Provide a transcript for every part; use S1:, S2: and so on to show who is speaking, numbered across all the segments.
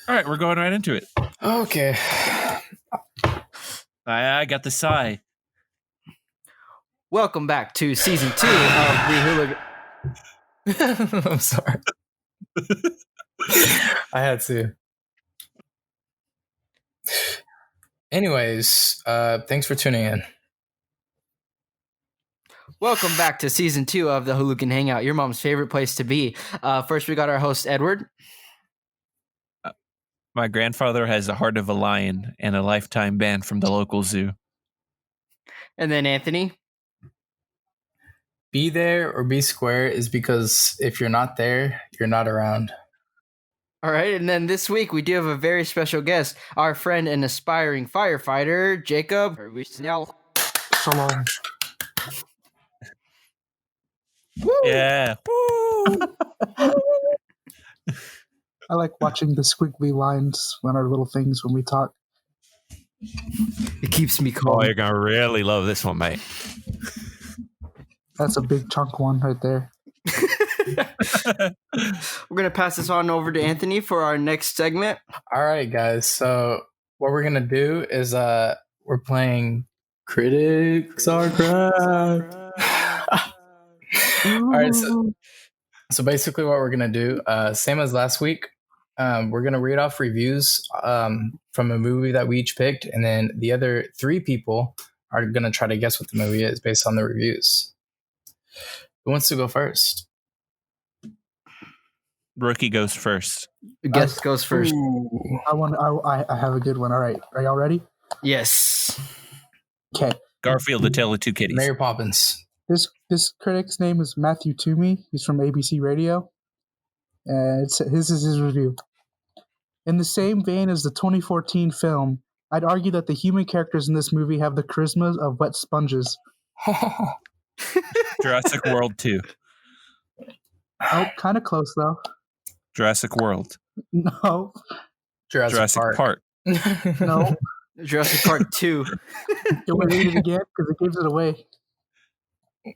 S1: All right, we're going right into it.
S2: Okay.
S1: I got the sigh.
S3: Welcome back to season 2 of the Hooligan.
S2: I'm sorry. I had to. Anyways, thanks for tuning in.
S3: Welcome back to season 2 of the Hooligan Hangout, your mom's favorite place to be. First, we got our host, Edward.
S1: My grandfather has the heart of a lion and a lifetime ban from the local zoo.
S3: And then Anthony.
S2: Be there or be square is because if you're not there, you're not around.
S3: All right, and then this week we do have a very special guest, our friend and aspiring firefighter, Jacob.
S4: Shalom.
S3: Woo!
S1: Yeah. Woo!
S4: I like watching the squiggly lines on our little things when we talk.
S3: It keeps me calm.
S1: Oh, you're going to really love this one, mate.
S4: That's a big chunk one right there.
S3: We're going to pass this on over to Anthony for our next segment.
S2: All right, guys. So what we're going to do is we're playing Critics Are Correct. All right. So basically what we're going to do, same as last week, we're going to read off reviews from a movie that we each picked. And then the other 3 people are going to try to guess what the movie is based on the reviews. Who wants to go first?
S1: Rookie goes first.
S3: Guest goes first.
S2: Ooh.
S4: I have a good one. All right. Are y'all ready?
S3: Yes.
S4: Okay.
S1: Garfield, The Tale of Two Kitties.
S2: Mary Poppins.
S4: This critic's name is Matthew Toomey. He's from ABC Radio. This is his review. In the same vein as the 2014 film, I'd argue that the human characters in this movie have the charisma of wet sponges.
S1: Jurassic World 2.
S4: Oh, kind of close though.
S1: Jurassic World.
S4: No.
S2: Jurassic
S1: Park.
S4: No.
S3: Jurassic Park 2.
S4: Can we read it again? Because it gives it away.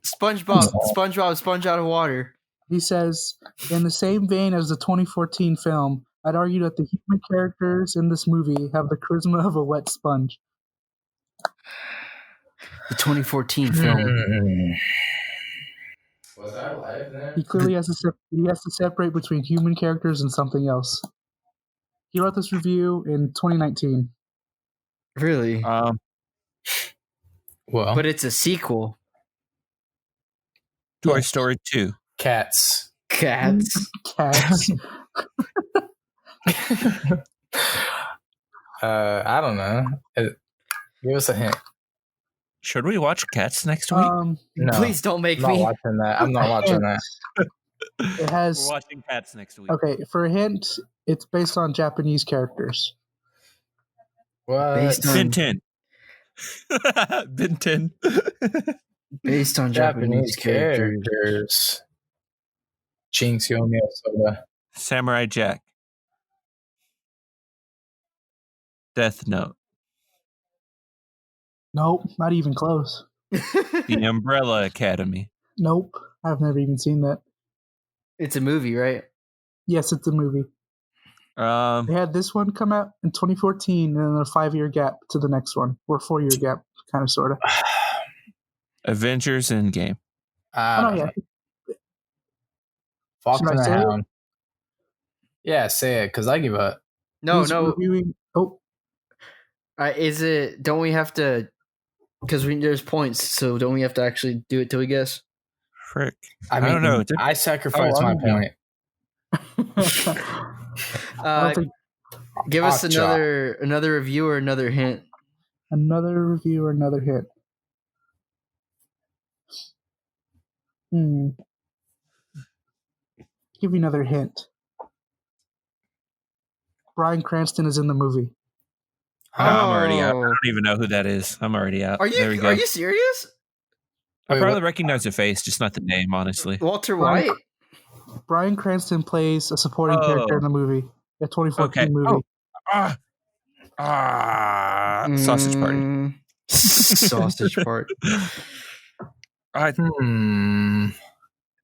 S3: SpongeBob, sponge out of water.
S4: He says, in the same vein as the 2014 film, I'd argue that the human characters in this movie have the charisma of a wet sponge.
S3: The 2014 film.
S2: Was that live then?
S4: He clearly has to separate between human characters and something else. He wrote this review in 2019.
S3: Really?
S2: Well,
S3: But it's a sequel.
S1: Toy Story 2.
S2: Cats.
S3: Cats.
S2: I don't know. Give us a hint.
S1: Should we watch Cats next week?
S2: No,
S3: Please don't make
S2: I'm
S3: me.
S2: not watching that. I'm not watching that.
S4: It has.
S1: We're watching Cats next week.
S4: Okay, for a hint, it's based on Japanese characters.
S2: What?
S3: Based on-
S1: Ben 10. Ben 10.
S3: Based on Japanese characters.
S2: Jinx, you owe me a soda.
S1: Samurai Jack. Death Note.
S4: Nope, not even close.
S1: The Umbrella Academy.
S4: Nope, I've never even seen that.
S3: It's a movie, right?
S4: Yes, it's a movie. They had this one come out in 2014 and then a 5-year gap to the next one, or 4-year gap, kind of, sort of.
S1: Avengers Endgame.
S4: Yeah.
S2: Fox
S4: Should I
S2: and the
S4: say it?
S2: Hound. Yeah, say it, because I give up.
S3: No.
S4: Reviewing,
S3: Is it? Don't we have to? Because there's points, so don't we have to actually do it till we guess?
S1: Frick.
S2: I
S1: don't know.
S2: I sacrificed my point.
S3: Give us
S2: Hot
S3: another review or another hint.
S4: Another review or another hit. Give you another hint. Bryan Cranston is in the movie.
S1: I'm already out. I don't even know who that is. I'm already out.
S3: Are
S1: There we go.
S3: you serious?
S1: I probably recognize the face, just not the name, honestly.
S3: Walter White?
S4: Bryan Cranston plays a supporting character in the movie. A 2014 movie.
S1: Sausage Party.
S3: Sausage Party.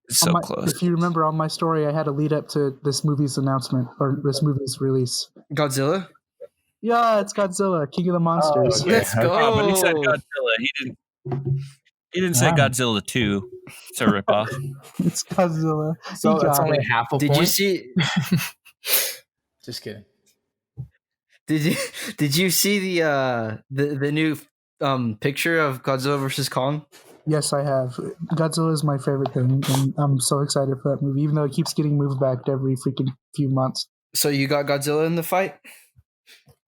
S1: Is So close.
S4: If you remember on my story, I had a lead up to this movie's announcement or this movie's release.
S3: Godzilla?
S4: Yeah, it's Godzilla, King of the Monsters.
S2: okay.
S3: Let's go.
S1: Oh, but he said Godzilla. He didn't say
S2: Wow.
S1: Godzilla 2. It's a ripoff.
S4: It's Godzilla.
S2: So
S4: He
S2: that's
S4: got
S2: only
S4: it.
S2: half a
S3: Did
S2: point.
S3: you see?
S2: Just kidding.
S3: Did you see the new picture of Godzilla versus Kong?
S4: Yes, I have. Godzilla is my favorite thing, and I'm so excited for that movie, even though it keeps getting moved back every freaking few months.
S3: So you got Godzilla in the fight?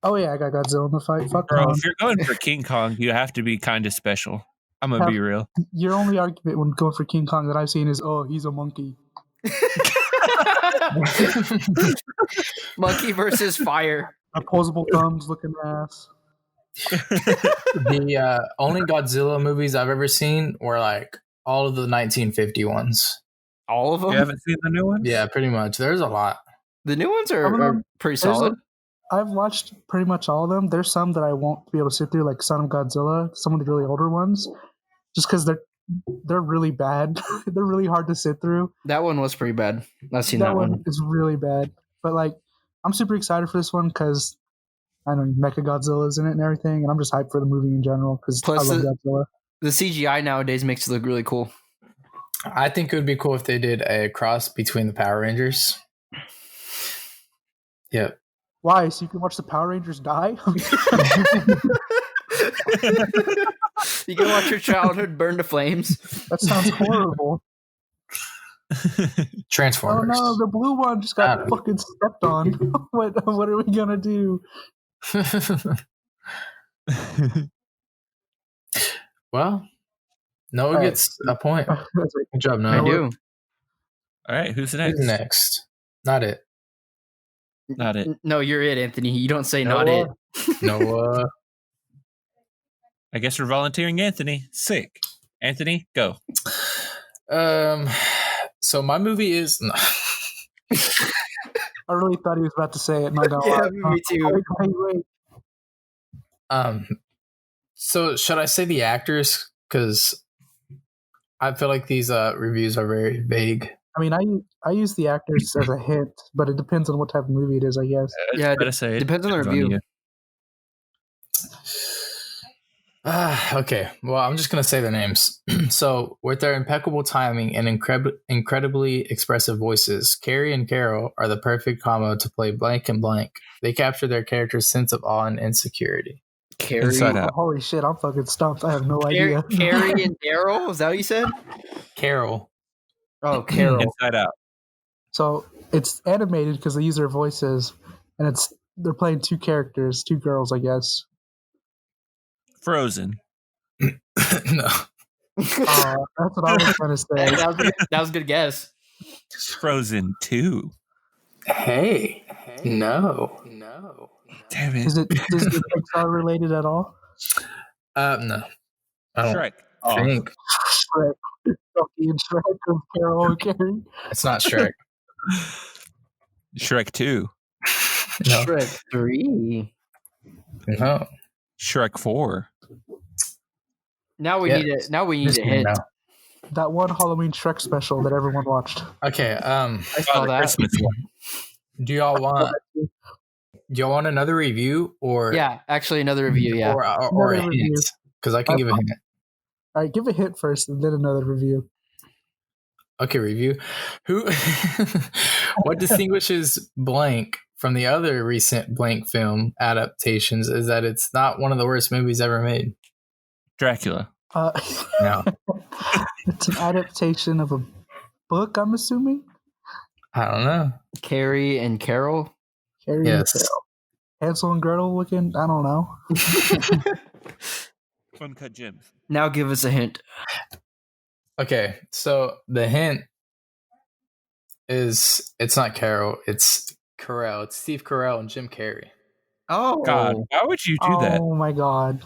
S4: Oh yeah, I got Godzilla in the fight. Fuck
S1: Bro,
S4: Kong.
S1: if you're going for King Kong, you have to be kind of special. I'm going to be real.
S4: Your only argument when going for King Kong that I've seen is, oh, he's a monkey.
S3: Monkey versus fire.
S4: Opposable thumbs looking ass.
S2: The only Godzilla movies I've ever seen were like all of the 1950 ones.
S3: All of them?
S1: You haven't seen the new one?
S2: Yeah, pretty much. There's a lot.
S3: The new ones
S4: Some of
S3: are
S4: them-
S3: pretty
S4: there's
S3: solid.
S4: I've watched pretty much all of them. There's some that I won't be able to sit through, like Son of Godzilla, some of the really older ones, just because they're really bad. They're really hard to sit through.
S3: That one was pretty bad. I've seen that one.
S4: is really bad. But like, I'm super excited for this one because I know Mecha Godzilla's in it and everything, and I'm just hyped for the movie in general because I
S3: Plus
S4: love Godzilla.
S3: The CGI nowadays makes it look really cool.
S2: I think it would be cool if they did a cross between the Power Rangers. Yep.
S4: Why? So you can watch the Power Rangers die?
S3: You can watch your childhood burn to flames.
S4: That sounds horrible. Oh
S2: Transformers.
S4: no, the blue one just got fucking stepped on. What are we gonna do?
S2: Well, Noah gets a point. Good job, Noah.
S3: I do.
S1: All right, who's next?
S2: Who's next? Not it.
S1: Not it.
S3: No, you're it, Anthony. You don't say not
S2: Noah.
S3: it.
S2: Noah.
S1: I guess we're volunteering Anthony. Sick. Anthony, go.
S2: So my movie is.
S4: I really thought he was about to say it. Not gonna lie.
S3: Me too.
S4: Wait.
S2: So should I say the actors? Because I feel like these reviews are very vague.
S4: I mean, I use the actors as a hint, but it depends on what type of movie it is, I guess.
S3: Yeah,
S1: I gotta say, it
S3: depends on the review.
S1: you.
S2: Okay, well, I'm just going to say the names. So, with their impeccable timing and incredibly expressive voices, Carrie and Carol are the perfect combo to play blank and blank. They capture their character's sense of awe and insecurity.
S3: Carrie,
S1: Inside Out.
S4: Holy shit, I'm fucking stumped. I have no idea.
S3: Carrie and Daryl? Is that what you said?
S2: Carol.
S3: Oh, Carol.
S1: Inside Out.
S4: So it's animated because they use their voices, and they're playing two characters, two girls, I guess.
S1: Frozen.
S2: No.
S4: That's what I was trying to say.
S3: That was a good guess.
S1: Frozen 2.
S2: Hey. No.
S1: Damn it.
S4: Is it Pixar related at all?
S2: No. I don't
S1: Shrek.
S2: think.
S4: Shrek. Bucky and Shrek with Carol and Carrie.
S2: It's not Shrek.
S1: Shrek 2.
S2: No.
S3: Shrek 3.
S2: No.
S1: Shrek 4.
S3: Now we need it. Now we need
S2: Just
S3: a hit.
S2: no.
S4: That one Halloween Shrek special that everyone watched.
S2: Okay.
S3: I saw
S1: the
S3: that.
S1: Christmas one.
S2: Do y'all want another review or
S3: Yeah, actually, another review. Yeah.
S2: or a
S4: Another
S2: hint?
S4: review.
S2: Because I can give a hint.
S4: All right, give a hint first and then another review.
S2: Okay, review. What distinguishes Blank from the other recent Blank film adaptations is that it's not one of the worst movies ever made.
S1: Dracula.
S2: No,
S4: It's an adaptation of a book, I'm assuming.
S2: I don't know.
S3: Carrie and Carol.
S4: Carrie
S2: Yes.
S4: and Carol. Hansel and Gretel looking. I don't know.
S1: Fun Cut Gems.
S3: Now give us a hint.
S2: Okay, so the hint is it's not Carol, it's Carell. It's Steve Carell and Jim Carrey.
S3: Oh,
S1: God, why would you do that?
S4: Oh my god.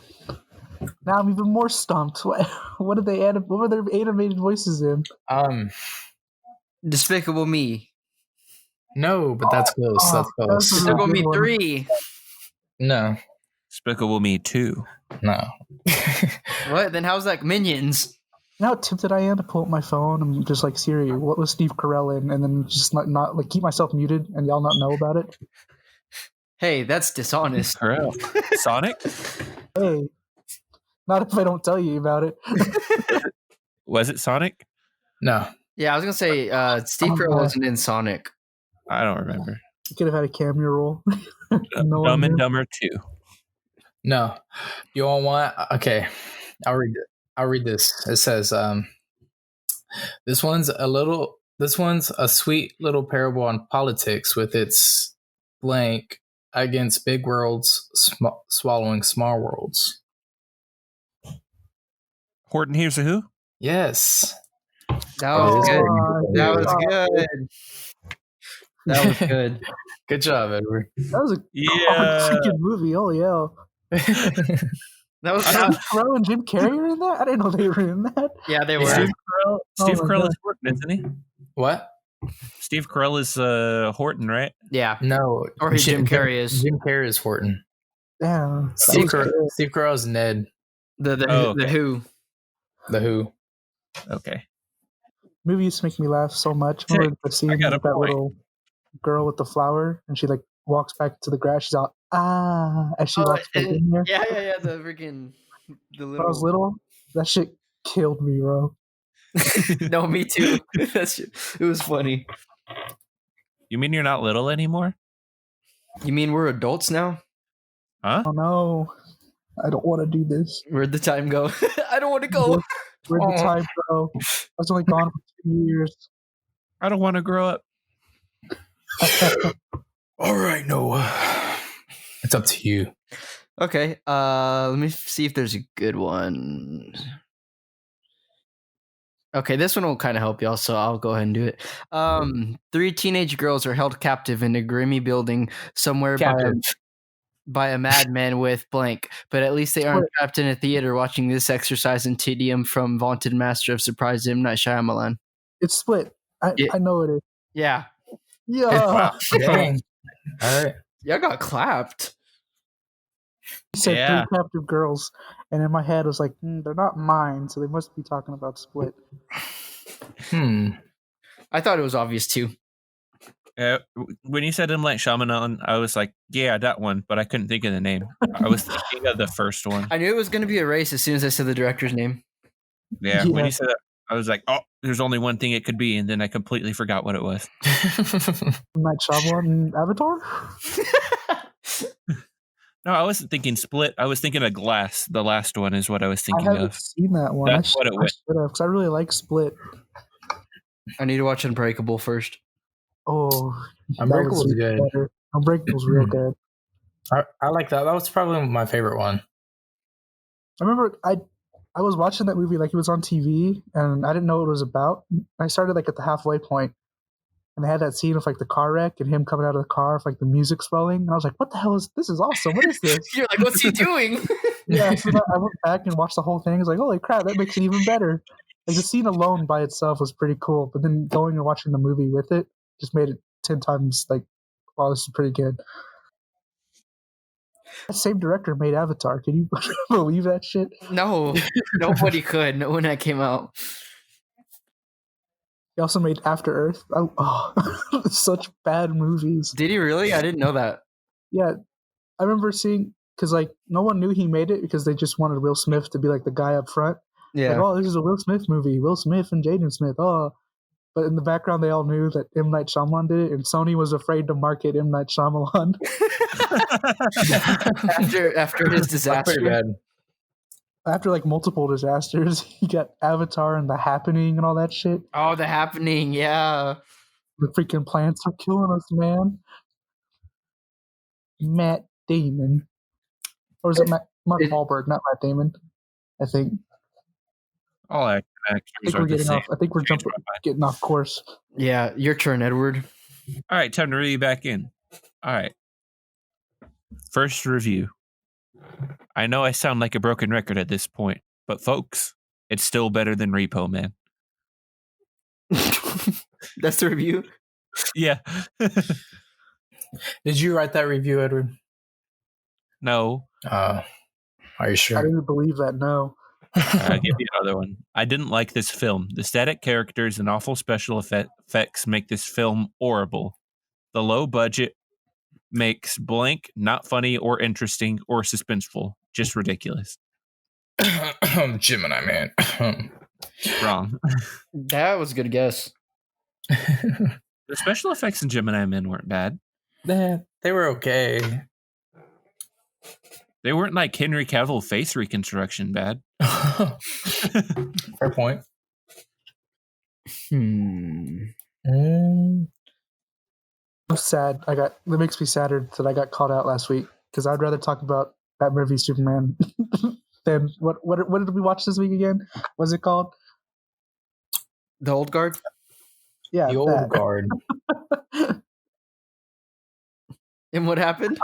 S4: Now I'm even more stumped. What did they add? What were their animated voices in?
S3: Despicable Me.
S2: No, but that's close. That's
S4: that's
S2: close.
S4: a
S3: Despicable
S4: good
S3: Me
S4: one.
S3: 3.
S2: No,
S1: Despicable Me 2.
S2: no.
S3: What? Then how's that Minions?
S4: You know how tempted I am to pull up my phone and just like Siri, what was Steve Carell in, and then just not like keep myself muted and y'all not know about it.
S3: Hey, that's dishonest.
S1: Correct. Sonic?
S4: Hey, not if I don't tell you about it.
S1: Was it Sonic?
S2: No.
S3: Yeah, I was gonna say Steve
S4: Oh,
S3: Carell
S4: God.
S3: wasn't in Sonic.
S1: I don't remember.
S4: You could have had a cameo role. No
S1: Dumb
S4: one
S1: and
S4: knew.
S1: Dumber 2.
S2: No. You all want? Okay. I'll read it. I'll read this. It says, this one's a sweet little parable on politics with its blank against big worlds swallowing small worlds.
S1: Horton Hears a Who?
S2: Yes.
S3: That was good.
S4: Oh,
S3: That was
S4: oh,
S3: good. That was good.
S2: Good job, Edward.
S4: That was a
S1: Yeah.
S4: freaking movie. Oh yeah.
S3: That was
S1: I-
S3: good.
S4: Carell and Jim Carrey are in that? I didn't know they were in that.
S3: Yeah, they were.
S1: Steve Carell, Steve
S4: Oh my
S1: Carell
S4: God.
S1: is Horton, isn't he?
S2: What?
S1: Steve Carell is Horton, right?
S3: Yeah.
S2: No.
S3: Or who Jim Carrey is.
S2: Jim Carrey is Horton.
S4: Damn. that
S2: Steve
S4: was good.
S2: Carell is Ned,
S3: The
S1: Oh, okay.
S3: Who.
S2: the Who.
S1: Okay.
S4: Movie used to make me laugh so much.
S1: Hey,
S4: Remember the scene
S1: got a
S4: with that
S1: point.
S4: little girl with the flower, and she like walks back to the grass. She's all as she walks back in there.
S3: Yeah. The freaking
S4: When I was little, that shit killed me, bro.
S3: No, me too. It was funny.
S1: You mean you're not little anymore?
S3: You mean we're adults now?
S1: Huh?
S4: Oh no, I don't want to do this.
S3: Where'd the time go? I don't want to go.
S4: Where'd the time go? I was only gone for 2 years.
S1: I don't want to grow up.
S2: All right, Noah. It's up to you.
S3: Okay, let me see if there's a good one. Okay, this one will kind of help y'all, so I'll go ahead and do it. 3 teenage girls are held captive in a grimy building somewhere by a madman with blank, but at least they aren't trapped in a theater watching this exercise in tedium from vaunted master of surprise M. Night Shyamalan.
S4: It's Split.
S3: Yeah.
S4: I know it is.
S3: Yeah.
S4: Yeah.
S2: Dang. All right.
S3: Y'all got clapped.
S4: He said
S1: Yeah.
S4: 3 captive girls, and in my head I was like, they're not mine, so they must be talking about Split.
S3: I thought it was obvious too.
S1: When you said M. Night Shyamalan, I was like, yeah, that one, but I couldn't think of the name. I was thinking of the first one.
S3: I knew it was going to be a race as soon as I said the director's name.
S1: Yeah, when
S4: Yeah.
S1: you said that, I was like, oh, there's only one thing it could be, and then I completely forgot what it was.
S4: Night Shyamalan and Avatar?
S1: No, I wasn't thinking Split. I was thinking of Glass. The last one is what I was
S4: I
S1: thinking
S4: haven't
S1: of.
S4: seen that one.
S1: That's what it was.
S4: Because I really like Split.
S3: I need to watch Unbreakable first.
S4: Oh,
S2: Unbreakable's
S4: that was
S2: good.
S4: better. Unbreakable's real good.
S2: I like that. That was probably my favorite one.
S4: I remember I was watching that movie like it was on TV, and I didn't know what it was about. I started like at the halfway point, and they had that scene of like the car wreck and him coming out of the car with like the music swelling, and I was like, "What the hell is this? Is awesome! What is this?"
S3: You're like, what's he doing?
S4: Yeah, so I went back and watched the whole thing. I was like, "Holy crap! That makes it even better." Like the scene alone by itself was pretty cool, but then going and watching the movie with it just made it 10 times like, wow, this is pretty good. That same director made Avatar. Can you believe that shit?
S3: No, nobody could. No, when that came out.
S4: He also made After Earth. Such bad movies.
S3: Did he really? I didn't know that.
S4: Yeah, I remember seeing, because like no one knew he made it because they just wanted Will Smith to be like the guy up front.
S3: Yeah.
S4: Like, oh, this is a Will Smith movie. Will Smith and Jaden Smith. Oh, but in the background, they all knew that M. Night Shyamalan did it, and Sony was afraid to market M. Night Shyamalan.
S3: after his
S2: That's
S3: disaster.
S2: pretty bad.
S4: After like multiple disasters, he got Avatar and The Happening and all that shit.
S3: Oh, The Happening. Yeah.
S4: The freaking plants are killing us, man. Matt Damon. Or is it Mark Wahlberg, not Matt Damon? I think.
S1: All
S4: I
S1: actors
S4: think
S1: are
S4: we're
S1: the
S4: getting
S1: same.
S4: off. I think we're getting off course.
S3: Yeah. Your turn, Edward.
S1: All right, time to reel you back in. All right. First review. I know I sound like a broken record at this point, but folks, it's still better than Repo Man.
S3: That's the review?
S1: Yeah.
S2: Did you write that review, Edward?
S1: No.
S2: Are you
S4: I
S2: sure?
S4: didn't believe that. No.
S1: I'll give you another one. I didn't like this film. The static characters and awful special effects make this film horrible. The low budget makes blank not funny or interesting or suspenseful. Just ridiculous.
S2: Gemini Man.
S1: Wrong.
S3: That was a good guess.
S1: The special effects in Gemini Men weren't bad.
S2: They were okay.
S1: They weren't like Henry Cavill face reconstruction bad.
S2: Fair point.
S3: Hmm.
S4: I'm sad. That makes me sadder that I got called out last week because I'd rather talk about Batman v Superman than what did we watch this week again? What's it called?
S3: The Old Guard?
S2: Yeah, the Old Guard.
S3: And what happened?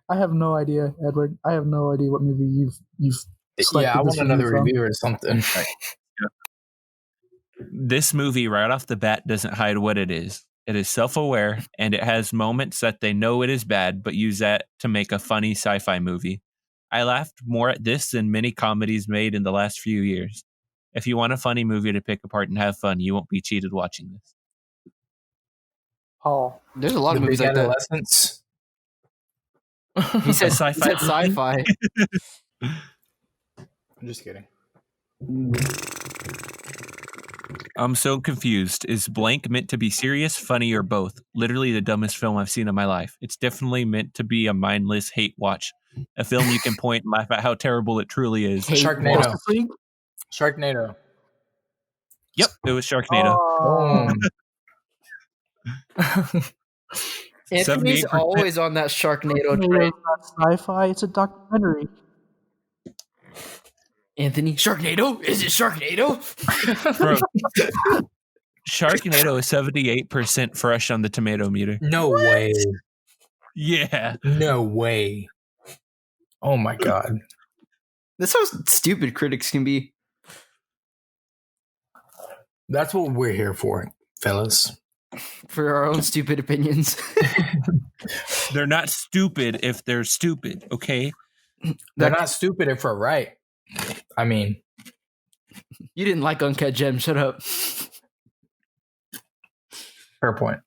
S4: I have no idea, Edward. I have no idea what movie you've
S2: Yeah, I want another review or something.
S1: This movie right off the bat doesn't hide what it is. It is self-aware, and it has moments that they know it is bad, but use that to make a funny sci-fi movie. I laughed more at this than many comedies made in the last few years. If you want a funny movie to pick apart and have fun, you won't be cheated watching this.
S4: Paul.
S3: There's a lot of
S2: The
S3: movies
S2: Big
S3: like that.
S2: Adolescence.
S3: He said
S1: sci-fi.
S3: He said sci-fi.
S2: I'm just kidding.
S1: I'm so confused. Is blank meant to be serious, funny, or both? Literally the dumbest film I've seen in my life. It's definitely meant to be a mindless hate watch. A film you can point and laugh at how terrible it truly is.
S2: Sharknado. Sharknado.
S1: Yep, it was Sharknado.
S4: Oh.
S3: Anthony's
S1: 78%.
S3: always on that Sharknado
S4: It's
S3: train.
S4: not sci-fi. It's a documentary.
S3: Anthony, Sharknado? Is it Sharknado?
S1: Bro, Sharknado is 78% fresh on the tomato meter.
S2: No way.
S1: Yeah.
S2: No way. Oh my god.
S3: That's how stupid critics can be.
S2: That's what we're here for, fellas.
S3: For our own stupid opinions.
S1: They're not stupid if they're stupid, okay?
S2: They're not stupid if we're right. I mean,
S3: You didn't like Uncut Gems. Shut up.
S2: fair point.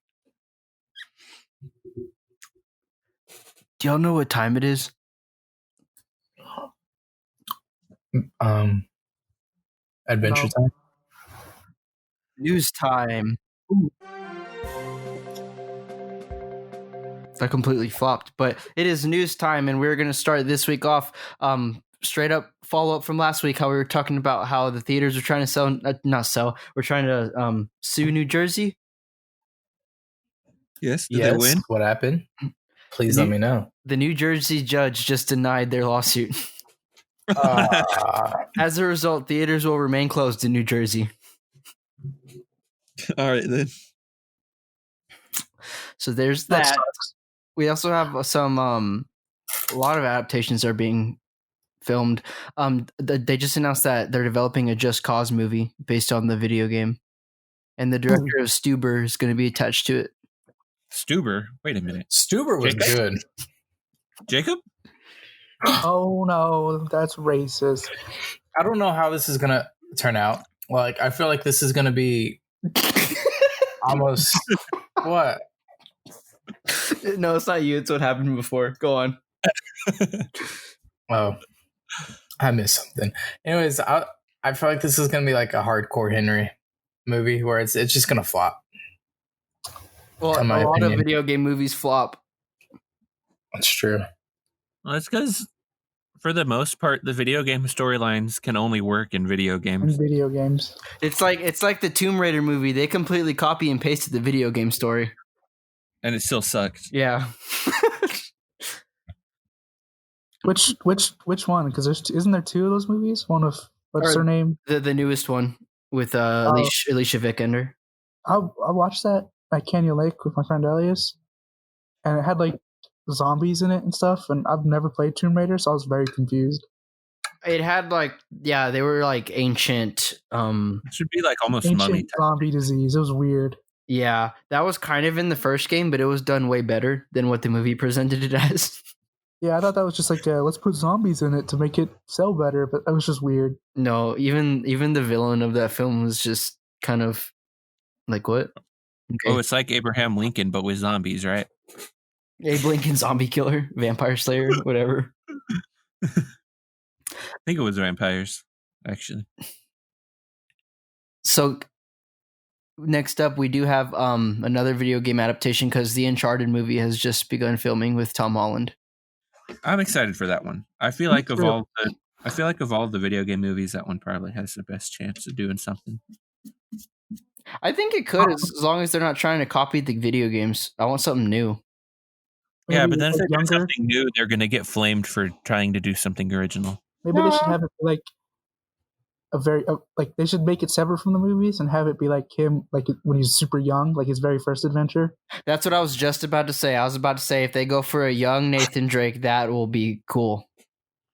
S3: Do y'all know what time it is?
S2: Adventure Time.
S3: News time. That completely flopped, but it is news time, and we're going to start this week off straight up follow up from last week, how we were talking about how the theaters are trying to we're trying to sue New Jersey.
S1: Yes. Did they win?
S2: What happened? Please let me know.
S3: The New Jersey judge just denied their lawsuit. As a result, theaters will remain closed in New Jersey.
S1: All right, then.
S3: So there's that. We also have some a lot of adaptations are being filmed. They just announced that they're developing a Just Cause movie based on the video game, and the director of Stuber is going to be attached to it.
S1: Stuber? Wait a minute.
S2: Stuber was
S1: Jacob?
S2: good.
S1: Jacob?
S4: Oh no, that's racist.
S2: I don't know how this is gonna turn out. Like, I feel like this is gonna be almost what?
S3: No, it's not you. It's what happened before. Go on.
S2: Oh, I missed something. Anyways, I feel like this is gonna be like a hardcore Henry movie where it's just gonna flop.
S3: Well, a lot of video game movies flop.
S2: That's true.
S1: Well, it's because, for the most part, the video game storylines can only work in video
S4: In
S1: games.
S4: video games.
S3: It's like the Tomb Raider movie. They completely copy and pasted the video game story.
S1: And it still sucks.
S3: Yeah.
S4: Which one? Because isn't there two of those movies? One of what's her name?
S3: The newest one with Alicia Vikander.
S4: I watched that at Canyon Lake with my friend Elias, and it had like zombies in it and stuff. And I've never played Tomb Raider, so I was very confused.
S3: It had they were like ancient.
S1: It should be like almost mummy
S4: Ancient zombie disease. It was weird.
S3: Yeah, that was kind of in the first game, but it was done way better than what the movie presented it as.
S4: Yeah, I thought that was just like let's put zombies in it to make it sell better, but that was just weird.
S3: No, even the villain of that film was just kind of like what? Okay.
S1: Oh, it's like Abraham Lincoln, but with zombies, right?
S3: Abe Lincoln, zombie killer, vampire slayer, whatever.
S1: I think it was vampires, actually.
S3: So next up, we do have another video game adaptation because the Uncharted movie has just begun filming with Tom Holland.
S1: I'm excited for that one. I feel like of all the video game movies, that one probably has the best chance of doing something.
S3: I think it could, as long as they're not trying to copy the video games. I want something new.
S1: Yeah,
S4: Maybe
S1: but then if
S4: like
S1: they do something new, they're going to get flamed for trying to do something original.
S4: Maybe they should have it be like a very like they should make it separate from the movies and have it be like him, like when he's super young, like his very first adventure.
S3: That's what I was just about to say. I was about to say if they go for a young Nathan Drake, that will be cool.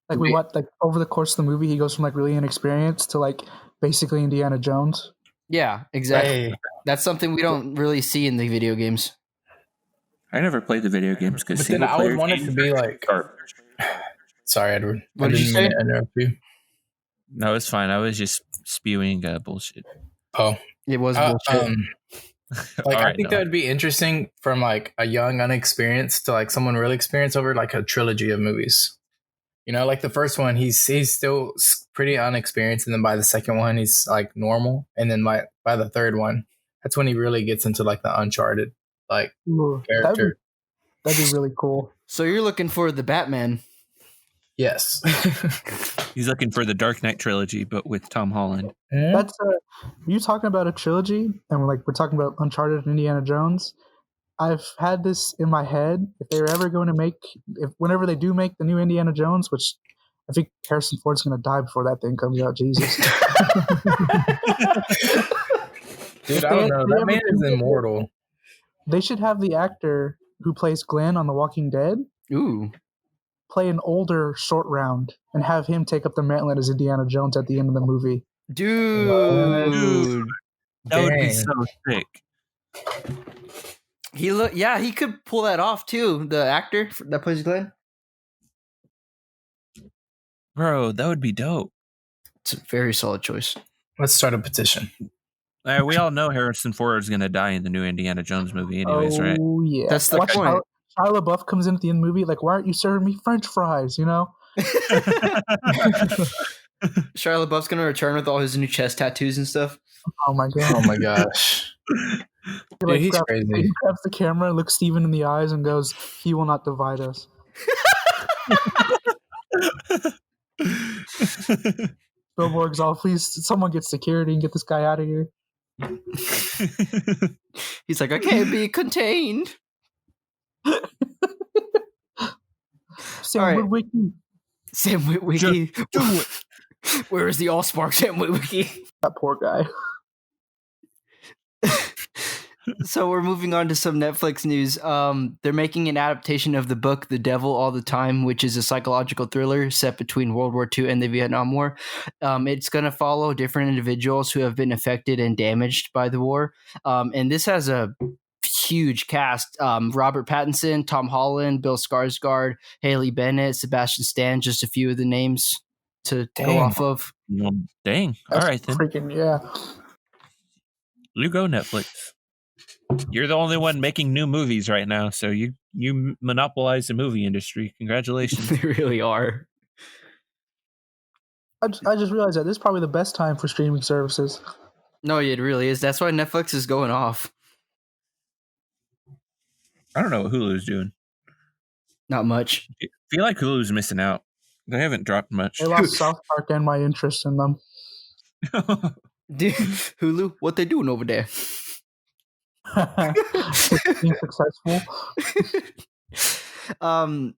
S4: Like we watch, like over the course of the movie, he goes from like really inexperienced to like basically Indiana Jones.
S3: Yeah, exactly.
S2: Hey.
S3: That's something we don't really see in the video games.
S1: I never played the video games because
S2: But then I would want it to be like. Sorry, Edward.
S3: What did you say?
S2: I didn't mean to interrupt you.
S1: No, it's fine. I was just spewing bullshit.
S2: Oh,
S3: It was bullshit.
S2: Like
S1: All
S2: I
S1: right,
S2: think
S1: no.
S2: that would be interesting from like a young, unexperienced to like someone really experienced over like a trilogy of movies. You know, like the first one, he's still pretty unexperienced, and then by the second one, he's like normal, and then by the third one, that's when he really gets into like the Uncharted like
S4: Ooh,
S2: character.
S4: That'd be really cool.
S3: So you're looking for the Batman.
S2: Yes.
S1: He's looking for the Dark Knight trilogy, but with Tom Holland.
S4: That's you talking about a trilogy, and we're talking about Uncharted and Indiana Jones. I've had this in my head. If they're ever going to whenever they do make the new Indiana Jones, which I think Harrison Ford's going to die before that thing comes out. Jesus,
S2: Dude, I don't know. That man is immortal.
S4: They should have the actor who plays Glenn on The Walking Dead
S3: Ooh.
S4: play an older Short Round and have him take up the mantle as Indiana Jones at the end of the movie.
S3: Dude.
S1: That would be
S2: Dang.
S1: so sick.
S3: He could pull that off too. The actor that plays Glenn.
S1: Bro, that would be dope.
S3: It's a very solid choice.
S2: Let's start a petition.
S1: We all know Harrison Ford is going to die in the new Indiana Jones movie anyways, right?
S4: Oh yeah,
S3: That's the
S4: Watch
S3: point.
S4: Shia LaBeouf comes in at the end of the movie, like, why aren't you serving me French fries? You know?
S3: Shia LaBeouf's gonna return with all his new chest tattoos and stuff.
S4: Oh my god!
S2: Oh my gosh. Dude, he's crazy.
S4: He grabs the camera, looks Steven in the eyes, and goes, "He will not divide us." Spielberg's all, please, someone get security and get this guy out of here.
S3: He's like, I can't be contained.
S4: Sam
S3: All right.
S4: Witwicky.
S3: Sam Witwicky. Where is the Allspark Sam Witwicky?
S4: That poor guy.
S3: So we're moving on to some Netflix news. They're making an adaptation of the book The Devil All the Time, which is a psychological thriller set between World War II and the Vietnam War. It's going to follow different individuals who have been affected and damaged by the war. And this has a huge cast. Robert Pattinson, Tom Holland, Bill Skarsgård, Haley Bennett, Sebastian Stan, just a few of the names to go off of.
S1: Well, dang. All right, then.
S4: Freaking, yeah.
S1: You go, Netflix. You're the only one making new movies right now, so you monopolize the movie industry. Congratulations.
S3: They really are.
S4: I just realized that this is probably the best time for streaming services.
S3: No, it really is. That's why Netflix is going off.
S1: I don't know what Hulu's doing.
S3: Not much.
S1: I feel like Hulu's missing out. They haven't dropped much.
S4: They lost South Park and my interest in them.
S3: Hulu, what they doing over there?
S4: Being successful.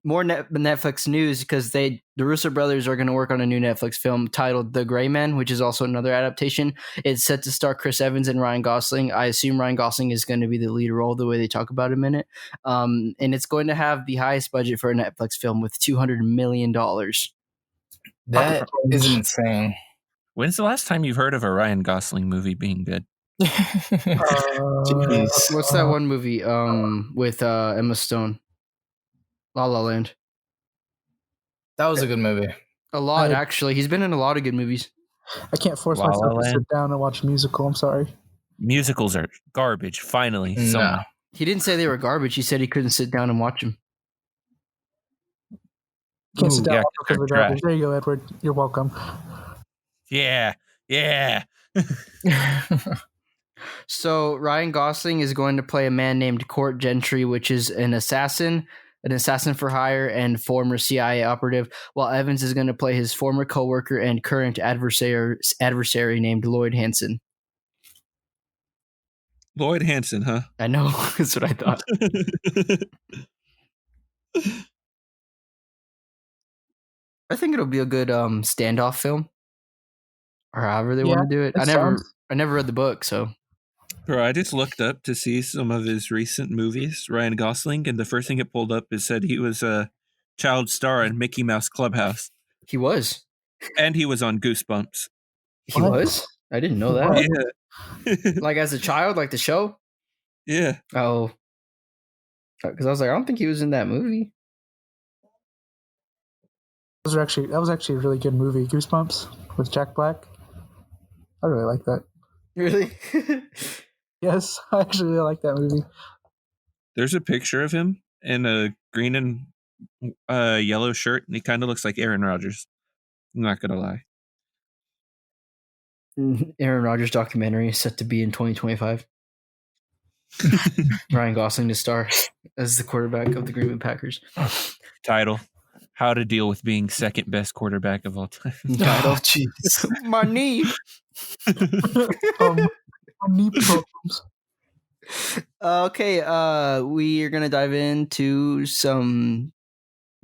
S3: More Netflix news because the Russo brothers are going to work on a new Netflix film titled The Gray Man, which is also another adaptation. It's set to star Chris Evans and Ryan Gosling. I assume Ryan Gosling is going to be the lead role the way they talk about him in it. And it's going to have the highest budget for a Netflix film with $200 million.
S2: That is insane.
S1: When's the last time you've heard of a Ryan Gosling movie being good?
S2: Jeez.
S3: What's that one movie with Emma Stone? La La Land.
S2: That was a good movie.
S3: A lot, actually. He's been in a lot of good movies.
S4: I can't force
S1: La La
S4: myself to
S1: Land.
S4: sit down and watch a musical. I'm sorry.
S1: Musicals are garbage. Finally, someone.
S2: No.
S3: He didn't say they were garbage. He said he couldn't sit down and watch them.
S4: Can't sit down
S1: yeah,
S4: because of
S1: they're
S4: garbage.
S1: trash.
S4: There you go, Edward. You're welcome.
S1: Yeah.
S3: So Ryan Gosling is going to play a man named Court Gentry, which is an assassin for hire and former CIA operative, while Evans is going to play his former coworker and current adversary named Lloyd Hansen.
S1: Lloyd Hansen, huh?
S3: I know. That's what I thought. I think it'll be a good standoff film, or however they want to do it. I never read the book, so.
S1: Bro, I just looked up to see some of his recent movies, Ryan Gosling, and the first thing it pulled up is said he was a child star in Mickey Mouse Clubhouse.
S3: He was.
S1: And he was on Goosebumps.
S3: He was? I didn't know that.
S1: Yeah.
S3: Like as a child, like the show?
S1: Yeah.
S3: Oh. Because I was like, I don't think he was in that movie.
S4: That was actually a really good movie, Goosebumps, with Jack Black. I really like that.
S3: Really?
S4: Yes, I actually really like that movie.
S1: There's a picture of him in a green and yellow shirt, and he kind of looks like Aaron Rodgers. I'm not going to lie.
S3: Aaron Rodgers documentary is set to be in 2025. Ryan Gosling to star as the quarterback of the Green Bay Packers.
S1: Title: How to Deal with Being Second Best Quarterback of All Time.
S3: Oh, jeez. My knee.
S4: Knee problems.
S3: Okay, we are going to dive into some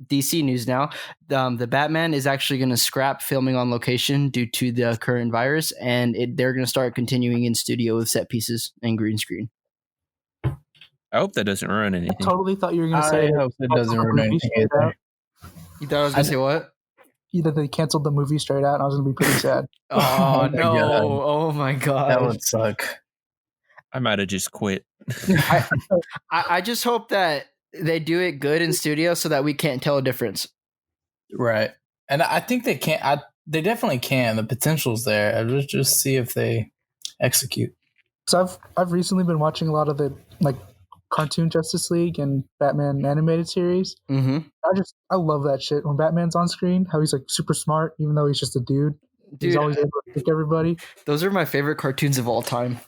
S3: DC news now. The Batman is actually going to scrap filming on location due to the current virus, and they're going to start continuing in studio with set pieces and green screen.
S1: I hope that doesn't ruin anything.
S4: I totally thought you were going to say
S2: I hope it doesn't ruin anything either.
S3: You thought I was going to say what?
S4: Either they canceled the movie straight out, and I was going to be pretty sad.
S3: Oh,
S2: my
S3: no.
S2: God.
S3: Oh, my God.
S2: That would suck.
S1: I might have just quit.
S3: I just hope that they do it good in studio so that we can't tell a difference.
S2: Right. And I think they can. They definitely can. The potential's there. Let's just see if they execute.
S4: So I've recently been watching a lot of the cartoon Justice League and Batman animated series.
S3: Mm-hmm.
S4: I love that shit when Batman's on screen. How he's super smart, even though he's just a dude. He's always able to pick everybody.
S3: Those are my favorite cartoons of all time.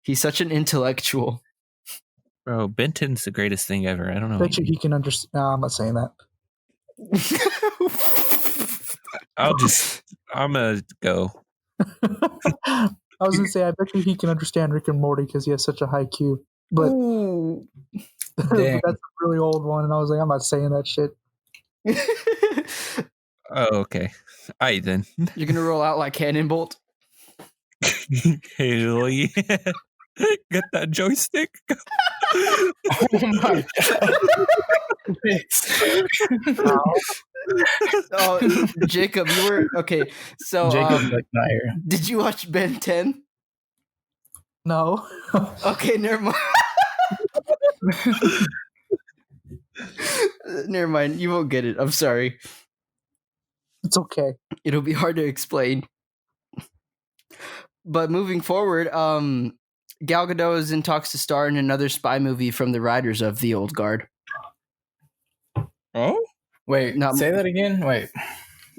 S3: He's such an intellectual.
S1: Bro, Benton's the greatest thing ever. I don't know.
S4: I bet you he can understand. No, I'm not saying that.
S1: I'm going to go.
S4: I was going to say, I bet you he can understand Rick and Morty because he has such a high Q. But, but that's a really old one, and I was like, I'm not saying that shit.
S1: Oh, okay. All right, then.
S3: You're going to roll out like Cannonbolt?
S1: Hell yeah. Get that joystick.
S2: Oh my God.
S3: Oh, Jacob, you were okay. So,
S2: Jacob's not here.
S3: Did you watch Ben 10?
S4: No.
S3: Okay, never mind. Never mind. You won't get it. I'm sorry.
S4: It's okay.
S3: It'll be hard to explain. But moving forward, Gal Gadot is in talks to star in another spy movie from the writers of The Old Guard.
S1: Oh?
S2: Wait, say that again? Wait.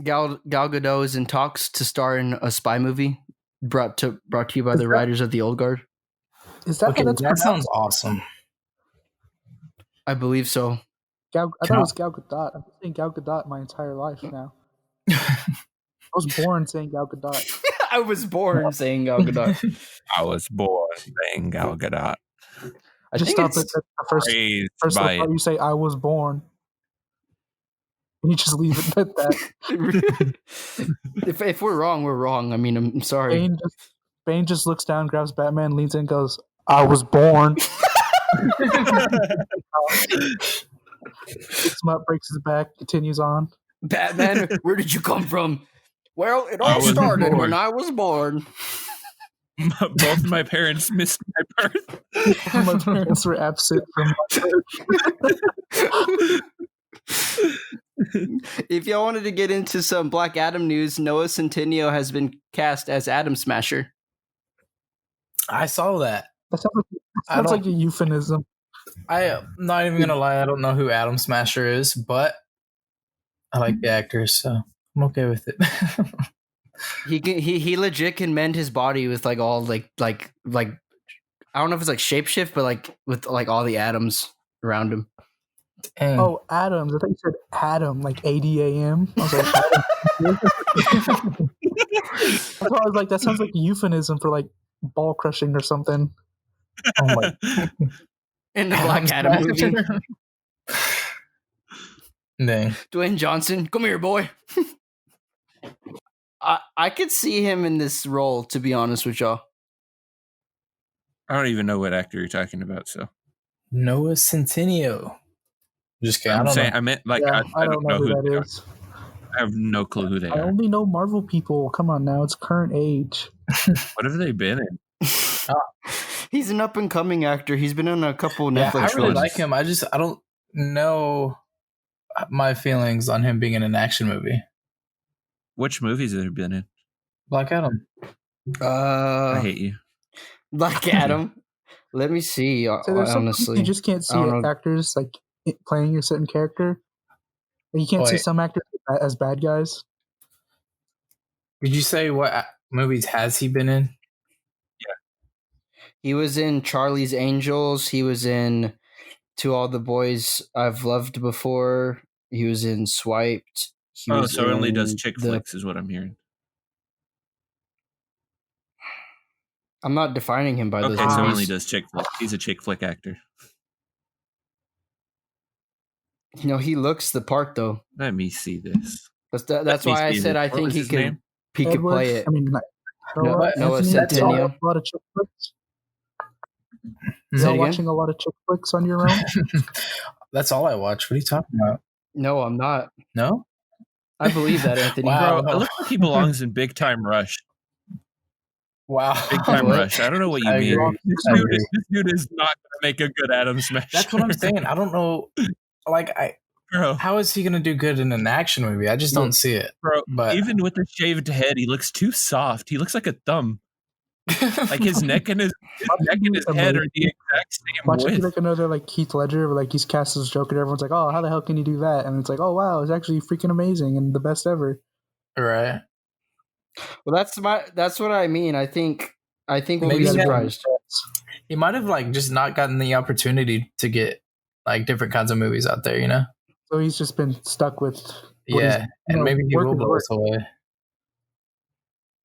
S3: Gal Gadot is in talks to star in a spy movie brought to you by the writers of The Old Guard.
S4: Is that
S2: Okay, that sounds awesome.
S3: I believe so.
S4: I thought it was Gal Gadot. I've been saying Gal Gadot my entire life now. I was born saying Gal Gadot.
S3: I was born saying Gal Gadot.
S1: I was born saying Gal Gadot.
S4: I just stopped at the first part you say I was born. And you just leave it at that.
S3: If we're wrong, we're wrong. I mean, I'm sorry.
S4: Bane just looks down, grabs Batman, leans in, and goes, I was born. Picks him up, breaks his back, continues on.
S3: Batman, where did you come from? Well, it all started when I was born.
S1: Both of my parents missed my birth.
S4: My parents were absent from my birth.
S3: If y'all wanted to get into some Black Adam news, Noah Centineo has been cast as Atom Smasher.
S2: I saw that.
S4: That sounds like a euphemism.
S2: I'm not even gonna lie. I don't know who Atom Smasher is, but I like the actor, so I'm okay with it.
S3: He legit can mend his body with like all like I don't know if it's like shapeshift, but like with like all the atoms around him.
S2: Dang.
S4: Oh, Adams. I thought you said Adam, like ADAM. I was like, that's why I was like, that sounds like a euphemism for like ball crushing or something.
S2: Oh my!
S3: In the Black Adam movie.
S2: Dang.
S3: Dwayne Johnson, come here, boy. I could see him in this role, to be honest with y'all.
S1: I don't even know what actor you're talking about. So
S2: Noah Centineo. Just kidding.
S1: I'm
S2: I
S1: saying
S2: don't know.
S1: I meant like
S4: Yeah,
S1: I don't know who
S4: that
S1: they
S4: is.
S1: are. I have no clue who they
S4: I
S1: are.
S4: only know Marvel people. Come on now, it's current age.
S1: What have they been in?
S3: He's an up and coming actor. He's been in a couple
S2: Yeah,
S3: Netflix
S2: I really
S3: shows.
S2: like him. I don't know my feelings on him being in an action movie.
S1: Which movies have they been in?
S2: Black Adam.
S1: I hate you.
S3: Black Adam. Let me see.
S4: So there's some
S3: Honestly,
S4: you just can't see
S3: I don't know.
S4: actors like playing a certain character. Like, you can't see
S2: Wait.
S4: some actors as bad guys.
S2: Did you say what movies has he been in?
S3: He was in Charlie's Angels. He was in To All the Boys I've Loved Before. He was in Swiped. He
S1: Oh,
S3: was
S1: so only does
S3: in
S1: chick flicks is what I'm hearing.
S3: I'm not defining him by those
S1: Okay, so
S3: movies.
S1: only does chick flicks. He's a chick flick actor.
S3: You know, he looks the part though.
S1: Let me see this.
S3: That's
S1: me
S3: why I
S1: see
S3: said
S1: this.
S3: I
S1: What
S3: think
S1: was
S3: he
S1: his
S3: could
S1: name?
S3: play it.
S4: I mean, like,
S3: Noah
S4: Anthony,
S3: Centineo.
S4: A lot of chick flicks.
S3: Say it
S4: You're
S3: again?
S4: watching a lot of chick flicks on your own.
S2: That's all I watch. What are you talking about?
S3: No, I'm not.
S2: No?
S3: I believe that, Anthony.
S2: Wow.
S1: Bro, it looks like he belongs in Big Time Rush.
S2: Wow.
S1: Big Time
S3: What?
S1: Rush. I don't know what you
S2: I
S1: mean.
S2: agree.
S1: This
S2: I
S1: dude,
S2: agree.
S1: this dude is not going to make a good Atom Smasher.
S2: That's what I'm saying. I don't know. Like,
S1: Bro,
S2: how is he going to do good in an action movie? I just don't see it.
S1: bro,
S2: But
S1: even with the shaved head, he looks too soft. He looks like a thumb. Like his neck and his head are the exact same
S4: Watch it be
S1: width.
S4: like another like Heath Ledger, where like he's cast as Joker. Everyone's like, "Oh, how the hell can you do that?" And it's like, "Oh wow, it's actually freaking amazing and the best ever."
S2: right.
S3: Well, that's what I mean. I think we'll
S2: Maybe
S3: be
S2: he had-
S3: surprised.
S2: He might have like just not gotten the opportunity to get like different kinds of movies out there, you know?
S4: So he's just been stuck with.
S2: Yeah. And maybe he will
S4: working
S2: blow
S4: for
S2: us away.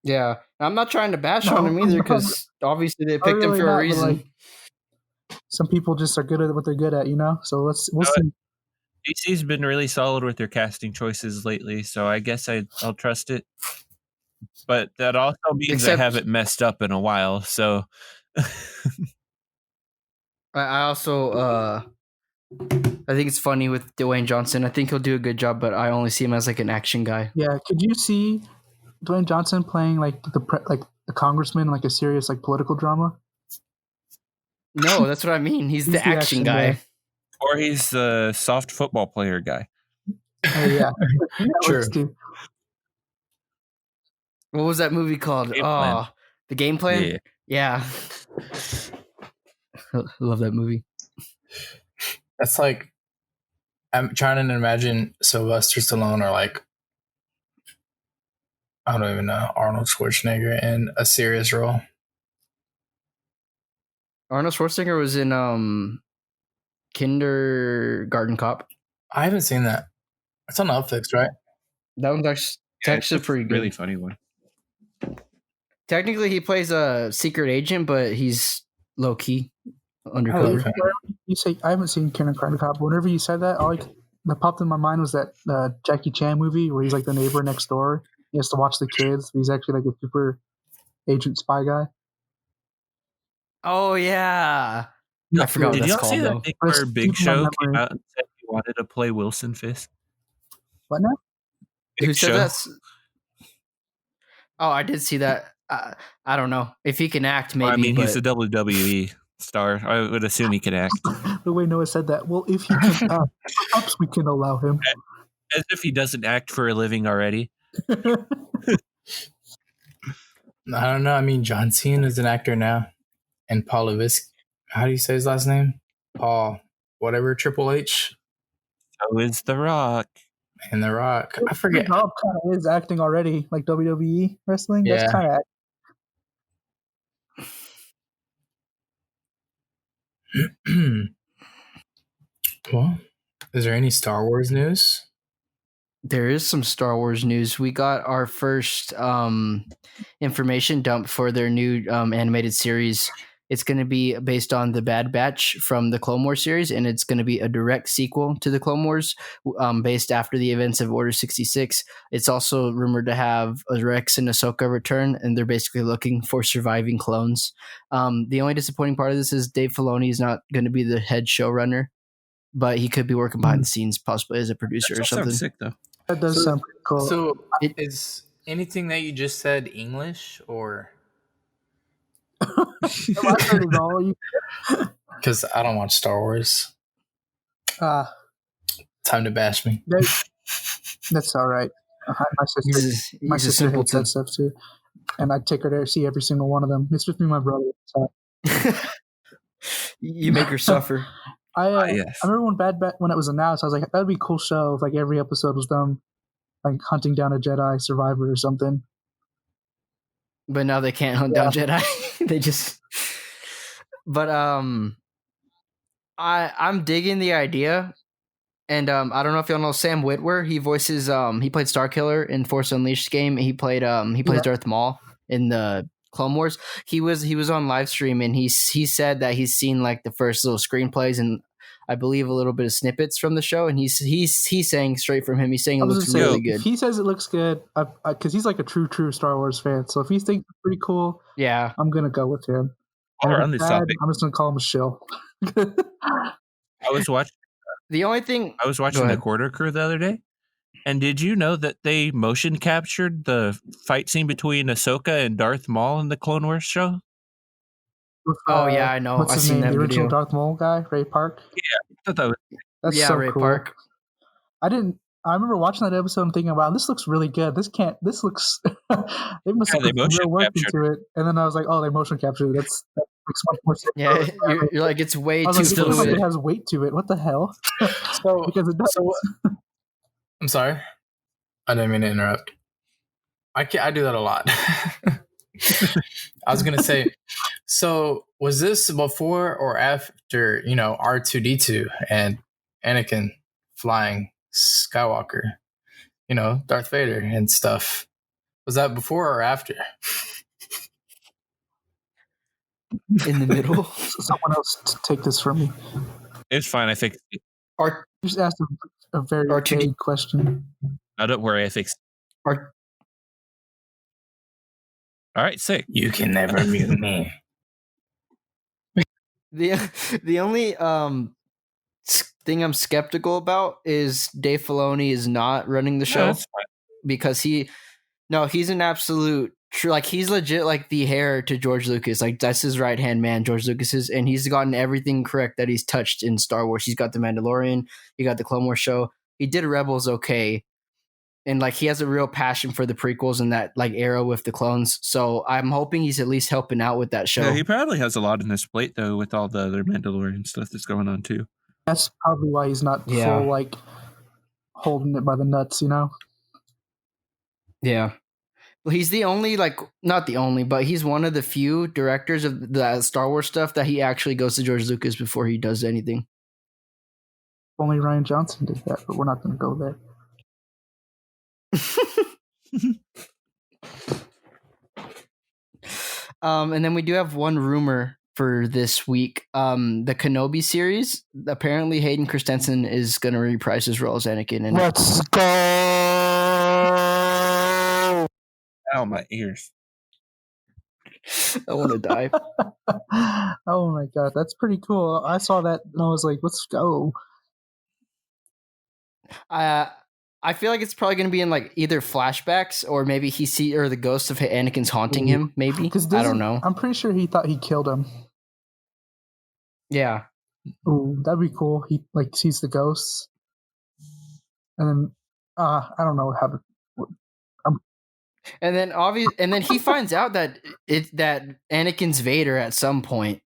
S3: Yeah, I'm not trying to bash
S4: No,
S3: on him either
S4: no.
S3: because obviously they picked him
S4: really
S3: for
S4: not,
S3: a
S4: but,
S3: reason.
S4: like, some people just are good at what they're good at, you know. So we'll see.
S1: DC's been really solid with their casting choices lately, so I guess I'll trust it. But that also means
S3: Except-
S1: I haven't messed up in a while, so
S3: I also I think it's funny with Dwayne Johnson. I think he'll do a good job, but I only see him as like an action guy.
S4: Yeah, could you see Dwayne Johnson playing like the congressman in like a serious like political drama?
S3: No, that's what I mean. He's the action guy.
S1: or he's the soft football player guy.
S4: Oh yeah, that
S2: True.
S4: works too.
S3: What was that movie called?
S1: Game Plan.
S3: The Game Plan? Yeah. I love that movie.
S2: That's like, I'm trying to imagine Sylvester Stallone or like, I don't even know, Arnold Schwarzenegger in a serious role.
S3: Arnold Schwarzenegger was in Kindergarten Cop.
S2: I haven't seen that. It's on Netflix, right?
S3: That one's actually pretty good.
S1: Really funny one.
S3: Technically, he plays a secret agent, but he's low key undercover.
S2: Okay.
S4: You say I haven't seen Kindergarten Cop. Whenever you said that, all that popped in my mind was that Jackie Chan movie where he's like the neighbor next door. He has to watch the kids. He's actually like a super agent spy guy.
S3: Oh yeah, I forgot what
S1: Did
S3: that's
S1: y'all see
S3: called
S1: that
S3: though.
S1: thing
S4: But it's
S1: where Big
S4: deep in my
S1: Show came
S4: memory.
S1: out and said he wanted to play Wilson Fisk?
S4: What now?
S1: Big
S3: Who said
S1: Show.
S3: that? Oh, I did see that. I don't know if he can act. Maybe.
S1: Well, I mean,
S3: but
S1: he's the WWE. star. I would assume he can act.
S4: The way Noah said that. Well, if he can act, perhaps we can allow him.
S1: As if he doesn't act for a living already.
S2: I don't know. I mean, John Cena is an actor now. And Paul Levis. How do you say his last name? Paul, whatever, Triple H.
S1: So is The Rock.
S2: And The Rock. I forget.
S4: The Rock kind of is acting already, like WWE wrestling.
S2: Yeah.
S4: That's kind of
S2: Well, is there any Star Wars news?
S3: There is some Star Wars news. We got our first information dump for their new animated series. It's going to be based on the Bad Batch from the Clone Wars series, and it's going to be a direct sequel to the Clone Wars based after the events of Order 66. It's also rumored to have Rex and Ahsoka return, and they're basically looking for surviving clones. The only disappointing part of this is Dave Filoni is not going to be the head showrunner, but he could be working behind the scenes, possibly as a producer or something.
S1: Sounds sick, though.
S4: that does sound pretty cool.
S2: So, is anything that you just said English or?
S4: I heard it all.
S2: Because I don't watch Star Wars. Time to bash me.
S4: That's all right. My sister,
S3: He's a
S4: hates that stuff too, and I take her to see every single one of them. It's just me, and my brother. So.
S3: You make her suffer.
S1: Yes.
S4: I remember when it was announced, I was like, that'd be a cool show if like every episode was them like hunting down a Jedi survivor or something.
S3: But now they can't hunt down Jedi. They just. But I'm digging the idea, and I don't know if y'all know Sam Witwer. He voices he played Starkiller in Force Unleashed game. He plays Darth Maul in the Clone Wars. He was on live stream, and he said that he's seen like the first little screenplays and I believe a little bit of snippets from the show, and he's saying straight from him. He's saying it looks really good.
S4: If he says it looks good, because he's like a true Star Wars fan. So if he thinks it's pretty cool,
S3: yeah,
S4: I'm gonna go with him.
S1: Or on this topic,
S4: I'm just gonna call him a shill.
S1: I was watching the Quarter Crew the other day, and did you know that they motion captured the fight scene between Ahsoka and Darth Maul in the Clone Wars show?
S4: With,
S3: yeah, I know.
S4: What's his name?
S3: That
S4: the original
S3: video.
S4: Darth Maul guy, Ray Park.
S1: Yeah, I thought that was.
S4: That's so
S3: Ray
S4: cool.
S3: Park.
S4: I remember watching that episode and thinking, "Wow, this looks really good. This looks." They must have put real work into it. And then I was like, "Oh, they motion captured it. That makes much more sense."
S3: Yeah, you're like, it's way too
S4: fluid. It looks like it
S3: fluid.
S4: has weight to it. What the hell?
S2: So,
S4: because it does.
S2: I'm sorry. I didn't mean to interrupt. I do that a lot. I was gonna say, so was this before or after R2-D2 and Anakin flying Skywalker, Darth Vader and stuff? Was that before or after?
S3: In the middle.
S4: Someone else take this from me.
S1: It's fine. I fixed it.
S4: You just asked a very vague question.
S1: No, don't worry. I fixed it. All right, sick.
S2: You can never mute me.
S3: The only thing I'm skeptical about is Dave Filoni is not running the show because he's an absolute he's legit like the heir to George Lucas. Like that's his right hand man, George Lucas's, and he's gotten everything correct that he's touched in Star Wars. He's got the Mandalorian, he got the Clone Wars show, he did Rebels okay. And like he has a real passion for the prequels and that like era with the clones. So I'm hoping he's at least helping out with that show.
S1: Yeah, he probably has a lot in his plate though, with all the other Mandalorian stuff that's going on too.
S4: That's probably why he's not full like holding it by the nuts,
S3: Yeah. Well, he's the only not the only, but he's one of the few directors of the Star Wars stuff that he actually goes to George Lucas before he does anything.
S4: Only Rian Johnson did that, but we're not going to go there.
S3: And then we do have one rumor for this week. The Kenobi series. Apparently, Hayden Christensen is going to reprise his role as Anakin. And
S4: let's go!
S1: Ow, my ears.
S3: I want to die.
S4: Oh my god, that's pretty cool. I saw that and I was like, let's go.
S3: I feel like it's probably going to be in like either flashbacks or maybe the ghost of Anakin's haunting him. Maybe I don't know.
S4: I'm pretty sure he thought he killed him.
S3: Yeah.
S4: Ooh, that'd be cool. He like sees the ghosts, and then I don't know how to.
S3: And then he finds out that Anakin's Vader at some point.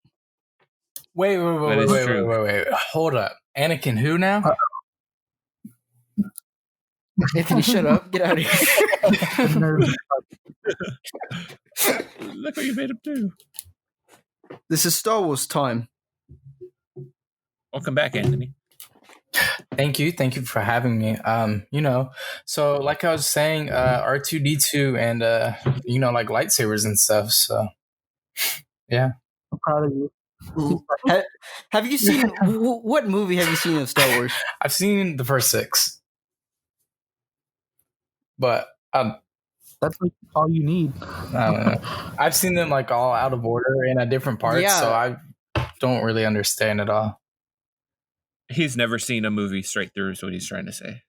S2: Wait.
S1: That is true.
S2: Wait. Hold up. Anakin who now?
S3: Anthony, shut up. Get out of here.
S4: Nerd.
S1: Look what you made him do.
S3: This is Star Wars time.
S1: Welcome back, Anthony.
S2: Thank you for having me. So like I was saying, R2D2 and like lightsabers and stuff. So yeah,
S4: I'm proud of you.
S3: Have you seen what movie have you seen of Star Wars?
S2: I've seen the first 6, but
S4: That's like all you need.
S2: I don't know. I've seen them like all out of order and at different parts,
S3: Yeah.
S2: so I don't really understand it all.
S1: He's never seen a movie straight through, is what he's trying to say.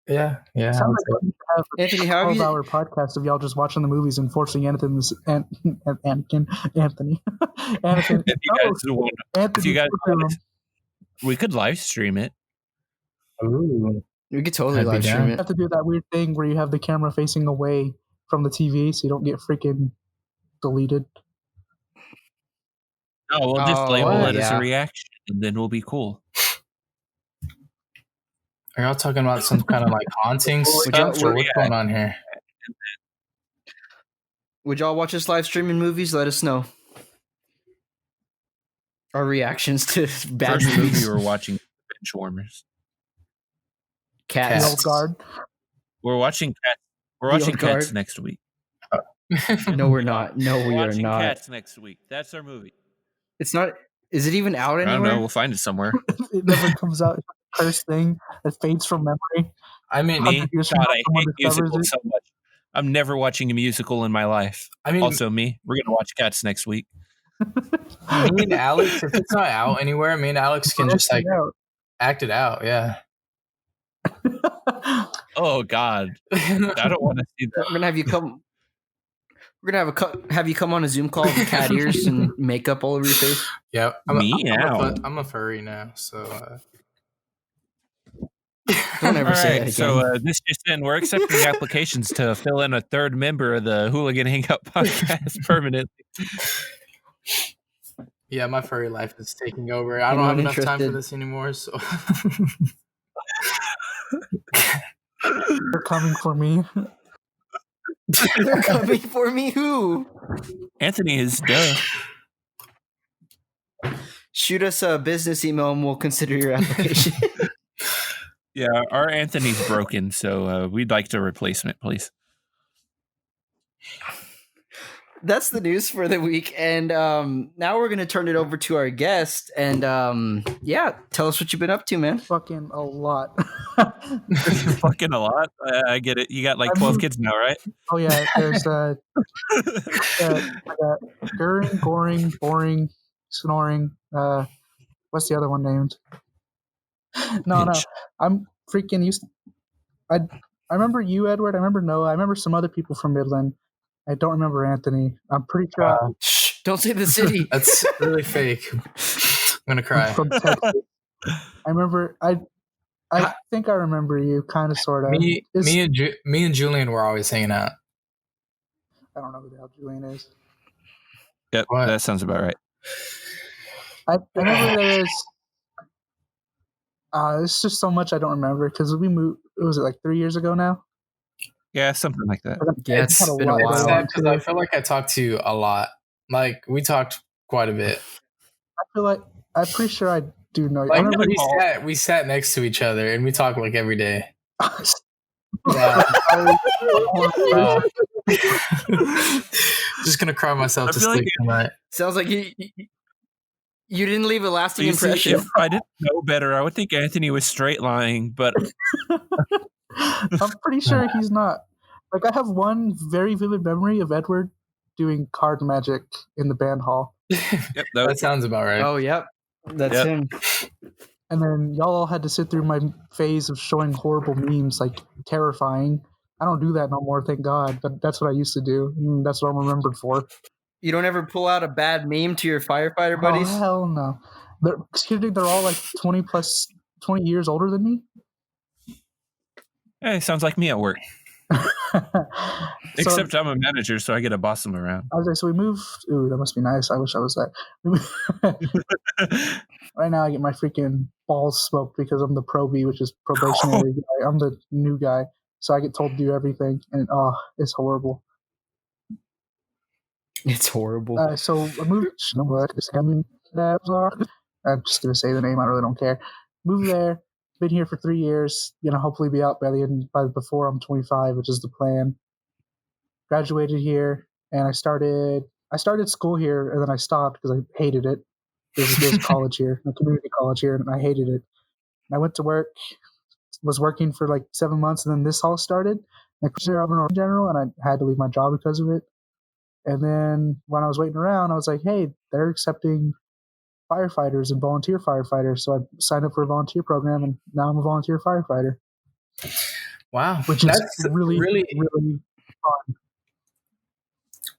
S2: Yeah.
S4: Sounds like we have a
S3: Anthony, how have you?
S4: 12-hour podcast of y'all just watching the movies and forcing Anakin. Anakin.
S1: If you guys want it, we could live stream it.
S2: Ooh.
S3: We could totally
S2: I'd be
S3: live stream
S2: down.
S4: You
S3: it.
S4: have to do that weird thing where you have the camera facing away from the TV so you don't get freaking deleted.
S1: No, we'll just
S3: Oh,
S1: label it as
S3: yeah.
S1: a reaction, and then we'll be cool.
S2: Are y'all talking about some kind of like haunting
S3: Would y'all-
S2: stuff, or what's going on here?
S3: Would y'all watch us live streaming movies? Let us know. Our reactions to bad
S1: First movie
S3: movies.
S1: we're watching Benchwarmers.
S3: Cats.
S4: The old guard.
S1: We're watching Cats. We're
S3: The
S1: watching
S3: Old
S1: Cats
S3: Guard.
S1: next week.
S3: No, we're not. No,
S1: We're
S3: we are
S1: watching
S3: not.
S1: Cats next week. That's our movie.
S3: It's not. Is it even out
S1: I
S3: anywhere?
S1: don't know. We'll find it somewhere.
S4: It never comes out. It's a cursed thing that fades from memory.
S2: I mean,
S1: Me,
S4: 100 years from
S1: God,
S4: now,
S1: I
S4: someone
S1: hate
S4: discovers
S1: musicals
S4: it.
S1: so much. I'm never watching a musical in my life.
S2: I mean,
S1: Also, me. We're gonna watch Cats next week.
S2: me and Alex, if it's not out anywhere, me and Alex can just like act it out. Yeah.
S1: Oh God, I don't want to see that.
S3: We're gonna have you come. We're gonna have you come on a Zoom call with cat ears and makeup all over your face.
S2: Yep.
S1: Meow.
S2: I'm a furry now, so.
S3: Don't ever
S1: All
S3: say
S1: right,
S3: that again.
S1: so this just in. We're accepting applications to fill in a third member of the Hooligan Hangout podcast permanently.
S2: Yeah, my furry life is taking over. I don't
S3: Anyone
S2: have enough time for
S3: interested?
S2: this anymore, so.
S4: They're coming for me.
S3: They're coming for me. Who?
S1: Anthony is duh.
S3: Shoot us a business email and we'll consider your application.
S1: Yeah, our Anthony's broken, so we'd like a replacement, please.
S3: That's the news for the week, and now we're gonna turn it over to our guest. And yeah, tell us what you've been up to, man.
S4: Fucking a lot.
S1: Fucking a lot. I get it. You got like 12 kids now, right?
S4: Oh yeah, there's I got Gurring, Goring, Boring, Snoring. What's the other one named? No. I'm freaking used. I remember you, Edward. I remember Noah. I remember some other people from Midland. I don't remember Anthony. I'm pretty sure
S3: Shh! Don't say the city.
S2: That's really fake. I'm gonna cry.
S4: from Texas. I remember. I think I remember you, kind of, sort of.
S2: Me and Julian were always hanging out.
S4: I don't know who the hell Julian is.
S1: Yep,
S2: What?
S1: that sounds about right.
S4: I remember there's. It's just so much I don't remember because we moved. Was it like 3 years ago now?
S1: Yeah, something like that.
S3: Yeah,
S4: It's had
S3: it's been a
S4: lot
S2: It's
S3: while.
S4: going on,
S2: sad because
S4: too.
S2: I feel like I talked to you a lot. Like we talked quite a bit.
S4: I feel like I'm pretty sure I do know. I
S2: Like
S4: remember
S2: we sat next to each other and we talked like every day.
S4: Yeah.
S2: Just gonna cry myself
S1: I
S2: to
S1: feel
S2: sleep
S1: like
S2: tonight.
S3: Sounds like you didn't leave a lasting
S1: You see,
S3: impression.
S1: if I didn't know better, I would think Anthony was straight lying, but
S4: I'm pretty sure he's not. Like, I have one very vivid memory of Edward doing card magic in the band hall.
S1: yep,
S2: That sounds about right.
S3: Oh, yep, that's
S1: Yep.
S3: him.
S4: And then y'all all had to sit through my phase of showing horrible memes, like terrifying. I don't do that no more, thank God. But that's what I used to do. And that's what I'm remembered for.
S3: You don't ever pull out a bad meme to your firefighter buddies?
S4: Oh, hell no. They're all like 20 years older than me.
S1: Hey, sounds like me at work. Except I'm a manager, so I get to boss them around.
S4: I was like, so we moved. Ooh, that must be nice. I wish I was that. Right now, I get my freaking balls smoked because I'm the probie, which is probationary guy. I'm the new guy, so I get told to do everything, and it's horrible.
S3: It's horrible.
S4: So I moved. I'm just gonna say the name. I really don't care. Moved there. Been here for 3 years. Hopefully be out before I'm 25, which is the plan. Graduated here, and I started school here, and then I stopped because I hated it. There's college here, a community college here, and I hated it. And I went to work, was working for like 7 months, and then this all started. And in general, and I had to leave my job because of it. And then when I was waiting around, I was like, hey, they're accepting firefighters and volunteer firefighters. So I signed up for a volunteer program, and now I'm a volunteer firefighter.
S2: Wow.
S4: Which is really, really fun.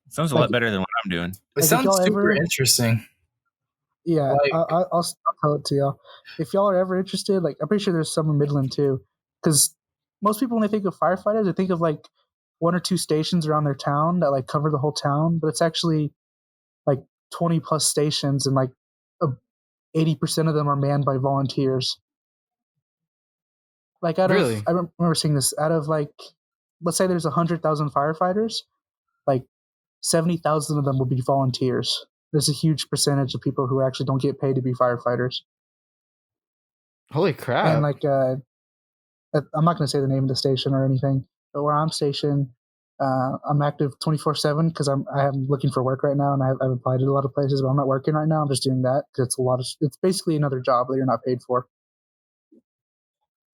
S1: Sounds a lot better than what I'm doing.
S2: It sounds super interesting.
S4: Yeah, I'll tell it to y'all. If y'all are ever interested, like I'm pretty sure there's some in Midland too, because most people when they think of firefighters, they think of like 1 or 2 stations around their town that like cover the whole town, but it's actually like 20 plus stations, and like 80% of them are manned by volunteers. Like I remember seeing this. Out of like, let's say there's 100,000 firefighters, like 70,000 of them will be volunteers. There's a huge percentage of people who actually don't get paid to be firefighters.
S3: Holy crap.
S4: And like, I'm not going to say the name of the station or anything, but where I'm stationed, I'm active 24/7 because I'm looking for work right now, and I've applied to a lot of places, but I'm not working right now. I'm just doing that because it's basically another job that you're not paid for.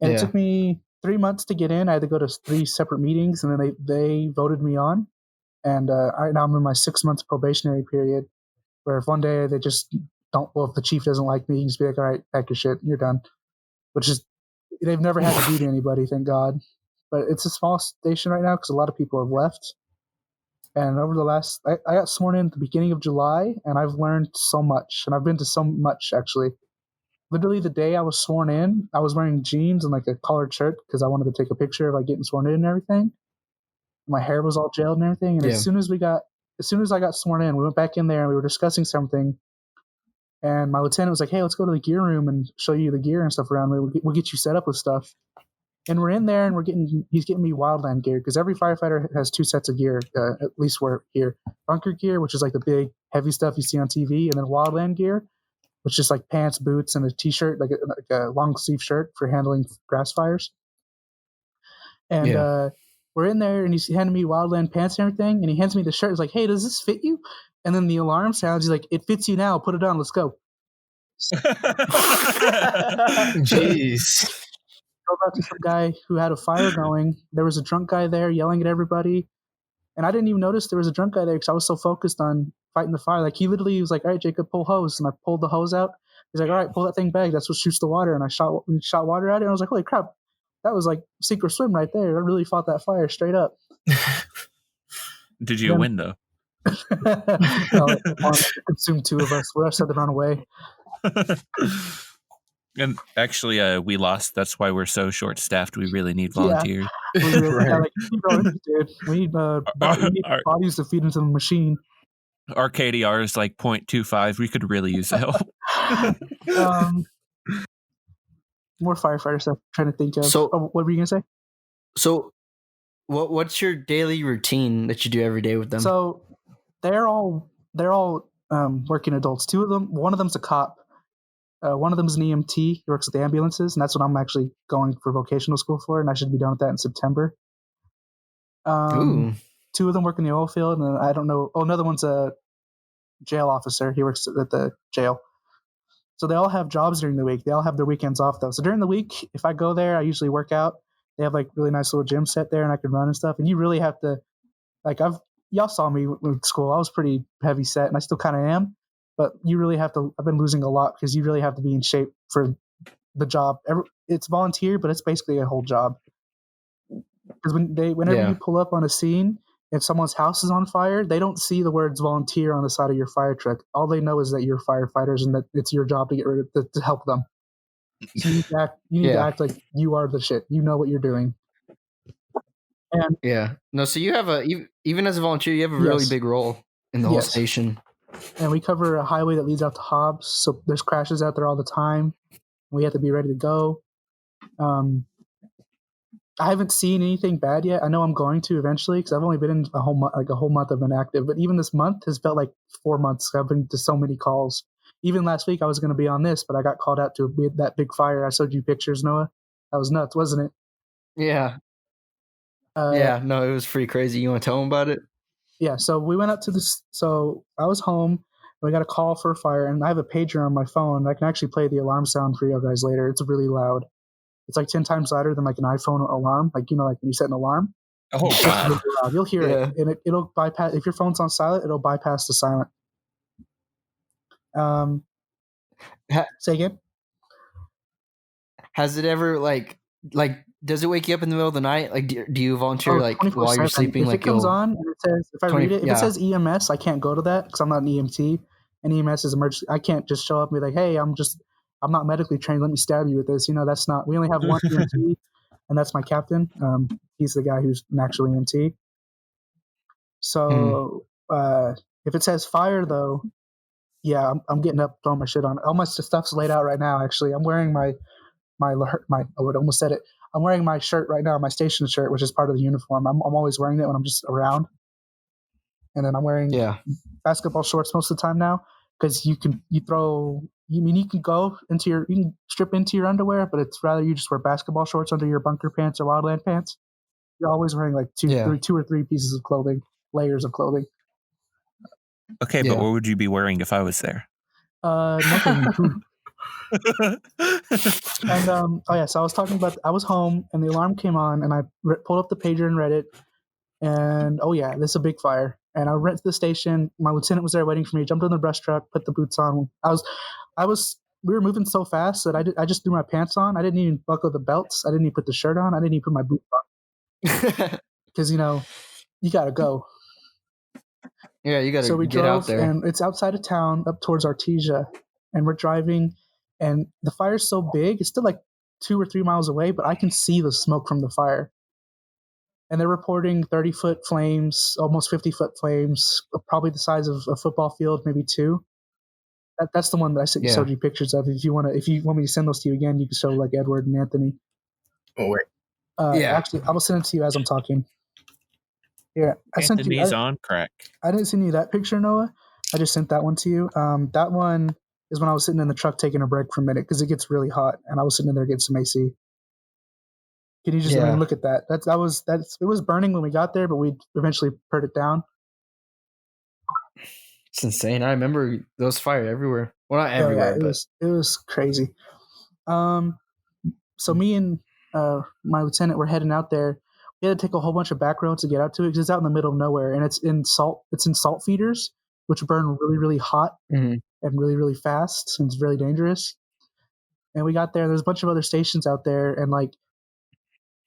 S4: And it took me 3 months to get in. I had to go to 3 separate meetings, and then they voted me on. And right now I'm in my 6 months probationary period, where if one day they just don't, well, if the chief doesn't like me, he can just be like, all right, pack your shit, you're done. Which is, they've never had to do to anybody, thank God. But it's a small station right now because a lot of people have left. And over the last, I got sworn in at the beginning of July, and I've learned so much. And I've been to so much, actually. Literally the day I was sworn in, I was wearing jeans and like a collared shirt because I wanted to take a picture of like getting sworn in and everything. My hair was all gelled and everything. And as soon as I got sworn in, we went back in there and we were discussing something. And my lieutenant was like, hey, let's go to the gear room and show you the gear and stuff around. We'll get you set up with stuff. And we're in there, and he's getting me wildland gear because every firefighter has 2 sets of gear, at least we're here. Bunker gear, which is like the big, heavy stuff you see on TV, and then wildland gear, which is like pants, boots, and a T-shirt, like a long sleeve shirt for handling grass fires. And we're in there, and he's handing me wildland pants and everything, and he hands me the shirt. He's like, hey, does this fit you? And then the alarm sounds. He's like, it fits you now. Put it on. Let's go.
S2: Jeez.
S4: Go back to some guy who had a fire going. There was a drunk guy there yelling at everybody. And I didn't even notice there was a drunk guy there because I was so focused on fighting the fire. Like he literally was like, all right, Jacob, pull hose. And I pulled the hose out. He's like, all right, pull that thing back. That's what shoots the water. And I shot water at it. And I was like, holy crap. That was like sink or swim right there. I really fought that fire straight up.
S1: Did you win though?
S4: No, it consumed 2 of us. The rest had to run away.
S1: And actually, we lost. That's why we're so short-staffed. We really need volunteers.
S4: Yeah. We need bodies to feed into the machine.
S1: Our KDR is like 0.25. We could really use the help.
S4: More firefighter stuff. I'm trying to think of.
S3: So,
S4: what were you gonna say?
S3: So, what's your daily routine that you do every day with them?
S4: So, they're all working adults. 2 of them. One of them's a cop. One of them is an EMT. He works at the ambulances, and that's what I'm actually going for vocational school for, and I should be done with that in September. 2 of them work in the oil field, and I don't know. Oh, another one's a jail officer. He works at the jail. So they all have jobs during the week. They all have their weekends off, though. So during the week, if I go there, I usually work out. They have like really nice little gym set there, and I can run and stuff. And you really have to, like, y'all saw me with school. I was pretty heavy set, and I still kind of am. But you really have to. I've been losing a lot because you really have to be in shape for the job. It's volunteer, but it's basically a whole job. Because whenever you pull up on a scene, if someone's house is on fire, they don't see the words volunteer on the side of your fire truck. All they know is that you're firefighters and that it's your job to get rid of to help them. So you need to act like you are the shit. You know what you're doing. And
S3: no, so you have even as a volunteer, you have a really big role in the whole station.
S4: And we cover a highway that leads out to Hobbs, so there's crashes out there all the time. We have to be ready to go. I haven't seen anything bad yet. I know I'm going to eventually because I've only been in a whole month I've been active. But even this month has felt like 4 months. I've been to so many calls. Even last week I was going to be on this, but I got called out to that big fire. I showed you pictures, Noah. That was nuts, wasn't it?
S3: Yeah. No, it was pretty crazy. You want to tell them about it?
S4: Yeah, so we went up to this. So I was home, and we got a call for a fire, and I have a pager on my phone. I can actually play the alarm sound for you guys later. It's really loud. It's like 10 times louder than like an iPhone alarm. Like, like when you set an alarm.
S1: Oh, God.
S4: Really loud. You'll hear it, and it'll bypass. If your phone's on silent, it'll bypass the silent. Say again?
S3: Has it ever like does it wake you up in the middle of the night? Like, do you volunteer while you're sleeping?
S4: If it comes on and it says, if I read it, if it says EMS, I can't go to that because I'm not an EMT. And EMS is emergency. I can't just show up and be like, hey, I'm not medically trained. Let me stab you with this. That's not. We only have one EMT, and that's my captain. He's the guy who's an actual EMT. So if it says fire, though, yeah, I'm getting up, throwing my shit on. All my stuff's laid out right now. Actually, I'm wearing my I would almost said it. I'm wearing my shirt right now, my station shirt, which is part of the uniform. I'm always wearing it when I'm just around. And then I'm wearing basketball shorts most of the time now because you can strip into your underwear, but it's rather you just wear basketball shorts under your bunker pants or wildland pants. You're always wearing like two or three pieces of clothing, layers of clothing.
S1: Okay, but what would you be wearing if I was there?
S4: Nothing. And so I was talking about, I was home and the alarm came on and I pulled up the pager and read it, and this is a big fire. And I went to the station. My lieutenant was there waiting for me. Jumped in the brush truck, put the boots on. We were moving so fast that I just threw my pants on. I didn't even buckle the belts. I didn't even put the shirt on. I didn't even put my boots on because you gotta go.
S3: Yeah, you gotta.
S4: So we
S3: get
S4: drove,
S3: out there,
S4: and it's outside of town, up towards Artesia, and we're driving. And the fire's so big, it's still like 2 or 3 miles away, but I can see the smoke from the fire. And they're reporting 30-foot flames, almost 50-foot flames, probably the size of a football field, maybe 2. That's the one that I showed you pictures of. If you want me to send those to you again, you can show like Edward and Anthony.
S2: Oh wait.
S4: Actually, I will send it to you as I'm talking. Yeah,
S1: Anthony's on crack.
S4: I didn't send you that picture, Noah. I just sent that one to you. That one is when I was sitting in the truck taking a break for a minute because it gets really hot, and I was sitting in there getting some AC. Can you just look at that? It was burning when we got there, but we eventually put it down.
S3: It's insane. I remember those fire everywhere. Well, not everywhere, but
S4: it was crazy. So me and my lieutenant were heading out there. We had to take a whole bunch of back roads to get out to it because it's out in the middle of nowhere, and it's in salt feeders, which burn really, really hot and really, really fast, and it's really dangerous. And we got there. There's a bunch of other stations out there, and like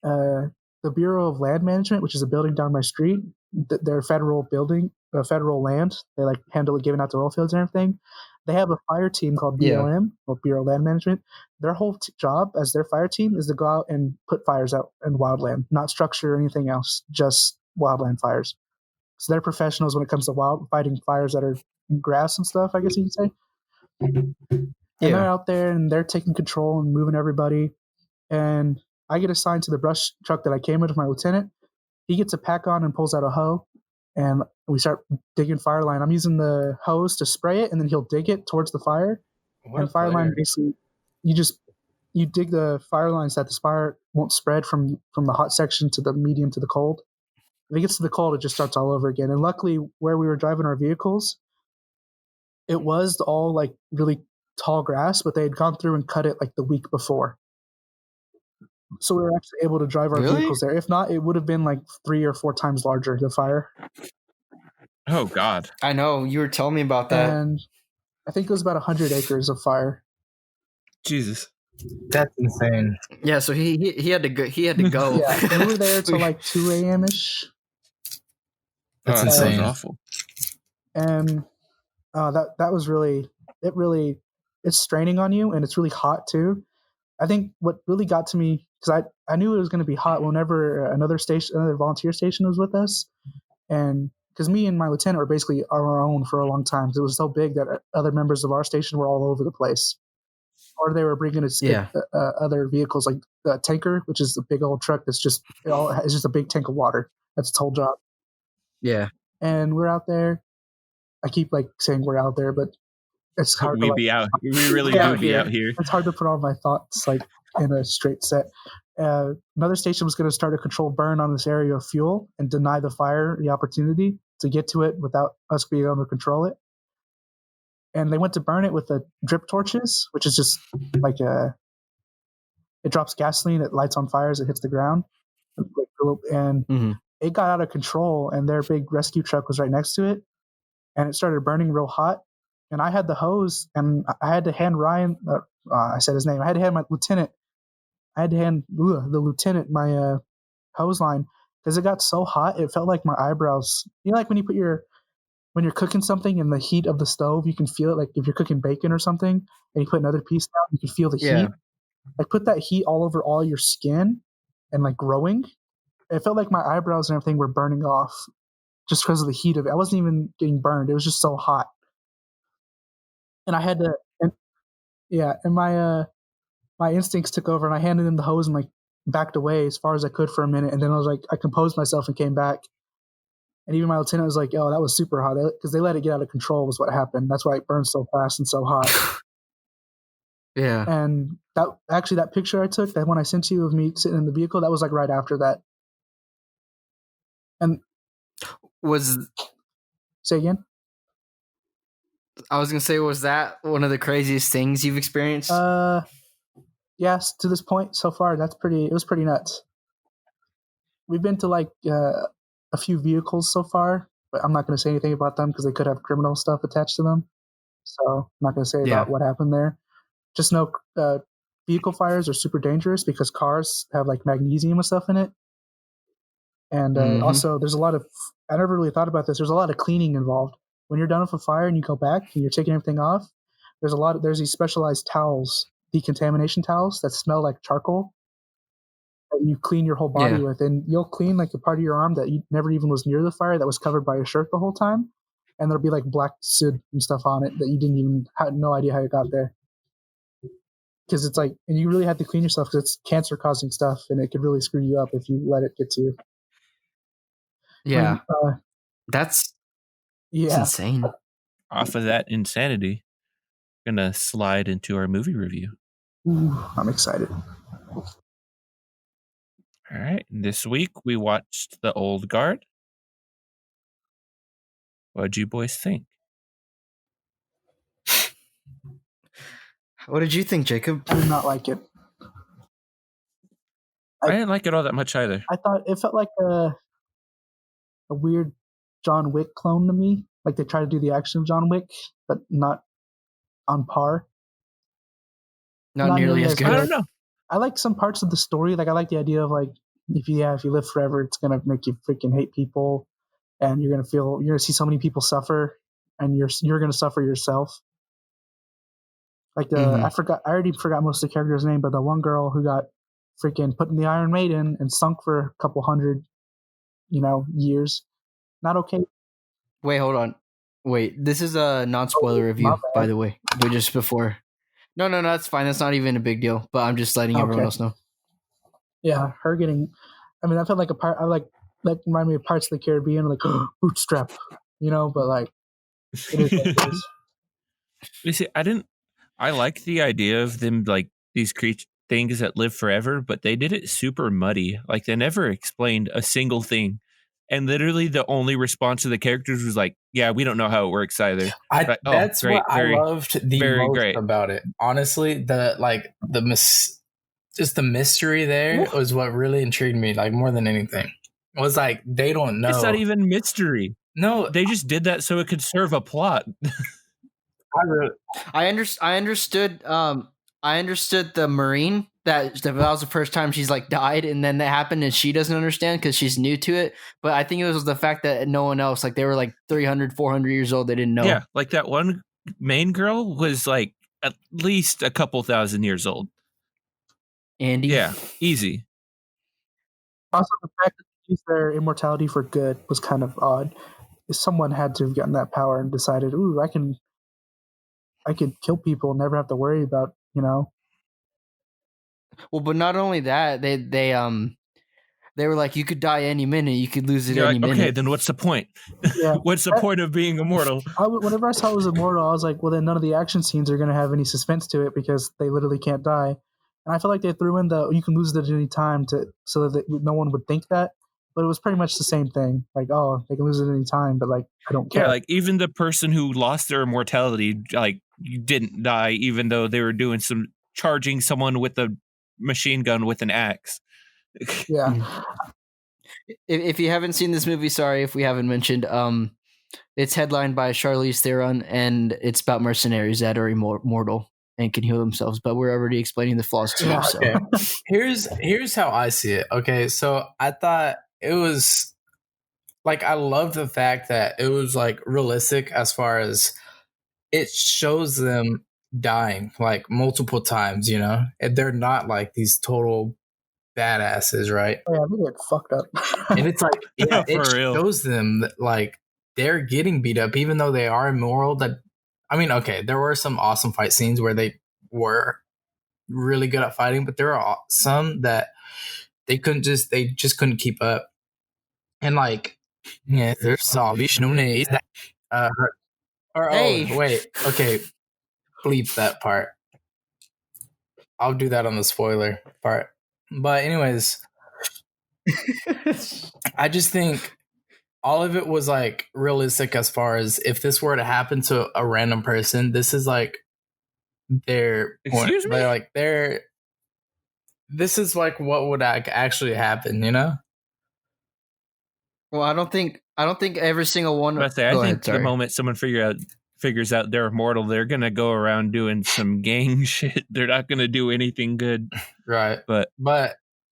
S4: the Bureau of Land Management, which is a building down my street, their federal building, federal land. They like handle it, giving out to oil fields and everything. They have a fire team called BLM, or Bureau of Land Management. Their whole job as their fire team is to go out and put fires out in wildland, not structure or anything else, just wildland fires. So they're professionals when it comes to fighting fires that are in grass and stuff, I guess you could say. And they're out there and they're taking control and moving everybody. And I get assigned to the brush truck that I came with my lieutenant. He gets a pack on and pulls out a hoe, and we start digging fire line. I'm using the hose to spray it, and then he'll dig it towards the fire. And fire line, basically, you dig the fire lines that the fire won't spread from the hot section to the medium to the cold. If it gets to the cold, it just starts all over again. And luckily, where we were driving our vehicles, it was all like really tall grass, but they had gone through and cut it like the week before. So we were actually able to drive our vehicles there. If not, it would have been like 3 or 4 times larger, the fire.
S1: Oh, God.
S3: I know. You were telling me about that.
S4: And I think it was about 100 acres of fire.
S1: Jesus.
S2: That's insane.
S3: Yeah, so he had to go. He had to go.
S4: Yeah, we were there till like 2 a.m. ish.
S2: That's
S1: That
S2: insane.
S1: sounds awful.
S4: And that was really it's straining on you, and it's really hot too. I think what really got to me, because I knew it was going to be hot whenever another volunteer station was with us, and because me and my lieutenant were basically on our own for a long time, because it was so big that other members of our station were all over the place, or they were bringing us other vehicles like the tanker, which is a big old truck that's just it's just a big tank of water. That's its whole job.
S3: Yeah.
S4: And we're out there. I keep like saying we're out there, but it's hard.
S1: We really do be out here.
S4: It's hard to put all my thoughts like in a straight set. Another station was going to start a controlled burn on this area of fuel and deny the fire the opportunity to get to it without us being able to control it. And they went to burn it with the drip torches, which is just like it drops gasoline, it lights on fire as it hits the ground, and it got out of control. And their big rescue truck was right next to it, and it started burning real hot. And I had the hose, and I had to hand Ryan. I said his name. I had to hand my lieutenant. I had to hand the lieutenant my hose line because it got so hot. It felt like my eyebrows. You know, like when you're cooking something in the heat of the stove, you can feel it. Like if you're cooking bacon or something, and you put another piece down, you can feel the heat. Like put that heat all over all your skin, and like growing. It felt like my eyebrows and everything were burning off just because of the heat of it. I wasn't even getting burned. It was just so hot. And I had to, and my instincts took over, and I handed him the hose and like backed away as far as I could for a minute, and then I was like, I composed myself and came back. And even my lieutenant was like, "Oh, that was super hot," because they let it get out of control. Was what happened. That's why it burned so fast and so hot.
S3: Yeah.
S4: And that picture I took, that one I sent you of me sitting in the vehicle, that was like right after that. And say again.
S3: I was gonna say, was that one of the craziest things you've experienced?
S4: Yes, to this point so far, it was pretty nuts. We've been to like a few vehicles so far, but I'm not going to say anything about them because they could have criminal stuff attached to them. So I'm not going to say about what happened there. Just know vehicle fires are super dangerous because cars have like magnesium and stuff in it. And also there's a lot of, I never really thought about this, there's a lot of cleaning involved. When you're done with a fire and you go back and you're taking everything off, there's these specialized towels, decontamination towels that smell like charcoal that you clean your whole body with. And you'll clean like the part of your arm that you never even was near the fire, that was covered by a shirt the whole time. And there'll be like black soot and stuff on it that you had no idea how it got there. Because it's like, and you really have to clean yourself because it's cancer causing stuff and it could really screw you up if you let it get to you.
S3: Yeah. That's insane.
S1: Off of that insanity, I'm going to slide into our movie review.
S4: Ooh, I'm excited.
S1: All right. This week we watched The Old Guard. What'd you boys think?
S3: What did you think, Jacob?
S4: I did not like it.
S1: I didn't like it all that much either.
S4: I thought it felt like a weird John Wick clone to me. Like they try to do the action of John Wick, but not on par.
S3: Not nearly as good.
S1: I don't know.
S4: I like some parts of the story. Like I like the idea of like if you live forever, it's gonna make you freaking hate people, and you're gonna see so many people suffer, and you're gonna suffer yourself. Like I already forgot most of the character's name, but the one girl who got freaking put in the Iron Maiden and sunk for a couple hundred, years. Not okay.
S3: Wait, hold on. Wait, this is a non-spoiler review, by the way. But just before. No, that's fine. That's not even a big deal. But I'm just letting everyone else know.
S4: Yeah, her getting. I mean, I felt like a part. I like that reminded me of Parts of the Caribbean, like bootstrap, But like, it is what it is.
S1: You see, I like the idea of them like these things that live forever, but they did it super muddy. Like they never explained a single thing. And literally the only response to the characters was like, yeah, we don't know how it works either.
S2: That's great, what I loved the most about it. Honestly, just the mystery there was what really intrigued me, like more than anything. It was like, they don't know.
S1: It's not even mystery.
S2: No.
S1: They just did that so it could serve a plot.
S3: I understood I understood the Marine that was the first time she's like died, and then that happened, and she doesn't understand because she's new to it. But I think it was the fact that no one else, like they were like 300, 400 years old, they didn't know.
S1: Yeah, like that one main girl was like at least a couple thousand years old.
S3: Andy,
S1: Yeah, easy.
S4: Also, the fact that they used their immortality for good was kind of odd. Someone had to have gotten that power and decided, "Ooh, I can kill people and never have to worry about, you know."
S3: Well, but not only that, they were like, you could die any minute, you could lose it
S1: You're
S3: any
S1: like,
S3: minute.
S1: okay, then what's the point?
S4: Yeah.
S1: What's the point of being immortal?
S4: Whenever I saw it was immortal, I was like, well, then none of the action scenes are going to have any suspense to it because they literally can't die. And I feel like they threw in you can lose it at any time so that no one would think that. But it was pretty much the same thing. Like, oh, they can lose it at any time, but like, I don't care.
S1: Yeah, like even the person who lost their immortality, like didn't die, even though they were doing charging someone with a machine gun with an axe.
S4: Yeah.
S3: If you haven't seen this movie, sorry if we haven't mentioned, it's headlined by Charlize Theron, and it's about mercenaries that are immortal and can heal themselves. But we're already explaining the flaws too.
S2: Yeah,
S3: So
S2: okay. Here's how I see it. Okay, so I thought it was like I love the fact that it was like realistic as far as it shows them dying like multiple times. You know, and they're not like these total badasses, right?
S4: Oh, yeah, they get fucked up.
S2: And it's like, yeah, it
S1: For real.
S2: shows them that like they're getting beat up, even though they are immoral. That I mean, okay, there were some awesome fight scenes where they were really good at fighting, but there are some that they just couldn't keep up. And like, yeah, there's all these
S3: Hey.
S2: oh wait, okay, bleep that part. I'll do that on the spoiler part. But anyways, I just think all of it was like realistic as far as if this were to happen to a random person, this is like their
S1: Excuse me?
S2: they're like this is like what would actually happen, you know?
S3: well, I don't think every single one.
S1: I think the moment someone figures out they're immortal, they're gonna go around doing some gang shit. They're not gonna do anything good.
S2: Right.
S1: But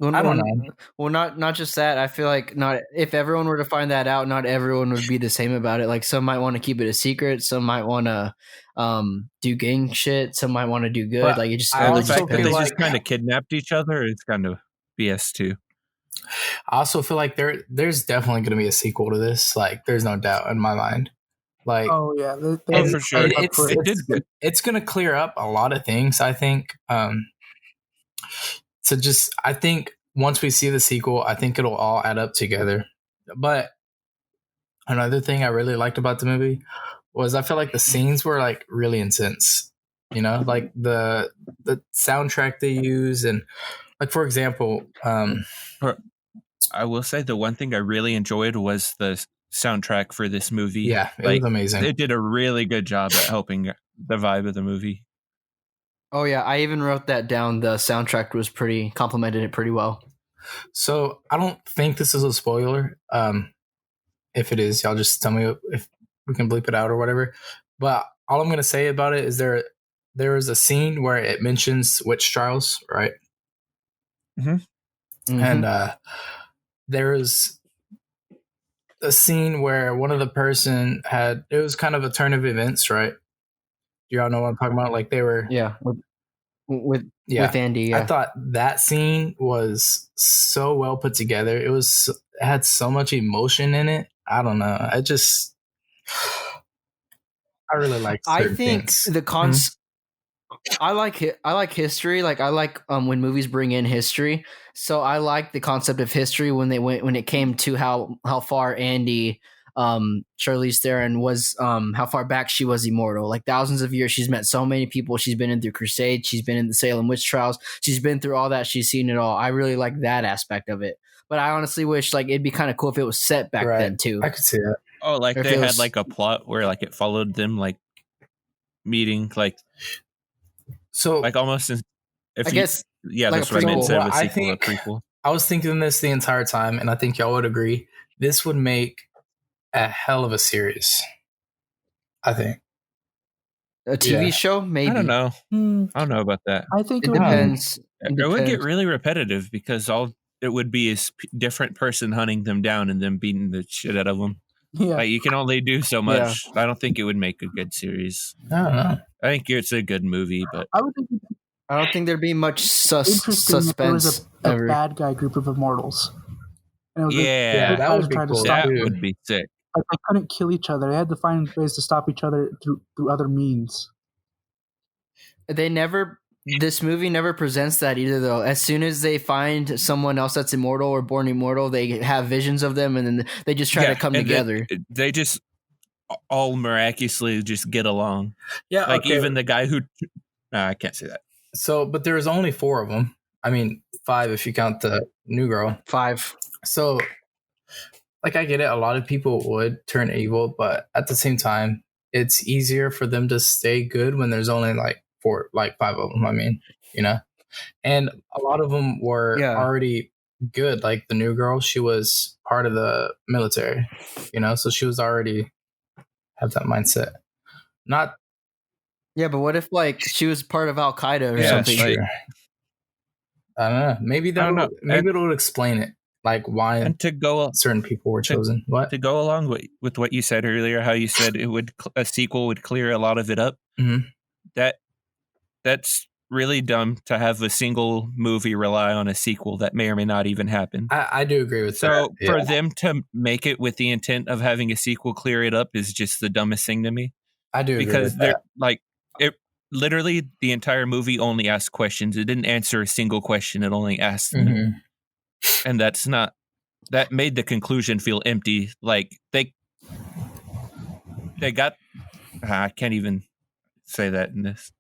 S2: I don't know.
S3: Well, not just that. I feel like not if everyone were to find that out, not everyone would be the same about it. Like some might want to keep it a secret, some might want to do gang shit, some might want to do good.
S2: But
S3: like it just
S2: I
S1: the
S3: really
S2: also
S1: fact that
S2: feel
S1: they
S3: depends.
S1: just kind of kidnapped each other is kind of BS too.
S2: I also feel like there's definitely going to be a sequel to this. Like, there's no doubt in my mind. Like,
S4: Oh yeah,
S1: For sure.
S2: it's going to clear up a lot of things. I think. So I think once we see the sequel, I think it'll all add up together. But another thing I really liked about the movie was I felt like the scenes were like really intense. You know, like the soundtrack they use, and like for example,
S1: I will say the one thing I really enjoyed was the soundtrack for this movie.
S2: yeah, it was amazing.
S1: They did a really good job at helping the vibe of the movie.
S3: Oh yeah, I even wrote that down. The soundtrack was complimented it pretty well.
S2: So I don't think this is a spoiler. If it is, y'all just tell me if we can bleep it out or whatever. But all I'm gonna say about it is there is a scene where it mentions witch trials, right?
S3: Mm-hmm.
S2: And there is a scene where one of the person it was kind of a turn of events, right? Do y'all know what I'm talking about? Like they were,
S3: Yeah, with Andy. Yeah.
S2: I thought that scene was so well put together. It had so much emotion in it. I don't know. I really like.
S3: I think
S2: things.
S3: the concept. I like history. Like I like when movies bring in history. So I like the concept of history when it came to how far Andy, Charlize Theron was, how far back she was immortal. Like thousands of years, she's met so many people. She's been in through Crusade. She's been in the Salem witch trials. She's been through all that. She's seen it all. I really like that aspect of it. But I honestly wish like it'd be kind of cool if it was set back then too.
S2: I could see that.
S1: Oh, like they had like a plot where like it followed them like meeting like. So like almost that's what I meant instead of a sequel, a prequel.
S2: I was thinking this the entire time, and I think y'all would agree. This would make a hell of a series. I think.
S3: A TV show, maybe.
S1: I don't know.
S4: Hmm,
S1: I don't know about that.
S4: I think
S3: It
S4: would be-
S3: depends.
S1: It would get really repetitive because all it would be is different person hunting them down and then beating the shit out of them.
S4: Yeah,
S1: Like you can only do so much. I don't think it would make a good series.
S2: I don't know.
S1: I think it's a good movie, but
S4: I would think it'd be
S3: I don't think there'd be much
S4: interesting if there was
S3: suspense
S4: a
S3: ever.
S4: bad guy group of immortals. And it was
S1: yeah,
S4: like,
S2: that
S4: guys
S2: would be
S4: trying to
S2: cool.
S4: stop
S1: that
S2: too.
S1: would be sick.
S4: Like they couldn't kill each other. They had to find ways to stop each other through other means.
S3: This movie never presents that either, though. As soon as they find someone else that's immortal or born immortal, they have visions of them, and then they just try to come
S1: and
S3: together.
S1: They just all miraculously just get along.
S2: Yeah,
S1: Like
S2: okay.
S1: even the guy who I can't say that.
S2: So, but there was only 4 of them. I mean, 5 if you count the new girl.
S3: 5.
S2: So, like, I get it. A lot of people would turn evil, but at the same time, it's easier for them to stay good when there's only like 5 of them. I mean, and a lot of them were already good. Like the new girl, she was part of the military, so she was already have that mindset. Not.
S3: Yeah, but what if like she was part of Al Qaeda or
S1: Yeah,
S3: something?
S1: like-
S2: I don't know. Maybe maybe it would explain it, like why
S1: And to go
S2: certain people were chosen. What?
S1: to go along with what you said earlier, how you said a sequel would clear a lot of it up.
S2: Mhm.
S1: That's really dumb to have a single movie rely on a sequel that may or may not even happen.
S2: I do agree with that.
S1: So for them to make it with the intent of having a sequel clear it up is just the dumbest thing to me.
S2: I do agree
S1: Because
S2: with
S1: they're
S2: that.
S1: like it literally the entire movie only asked questions. It didn't answer a single question. It only asked them.
S2: Mhm.
S1: And that made the conclusion feel empty. Like they got I can't even say that in this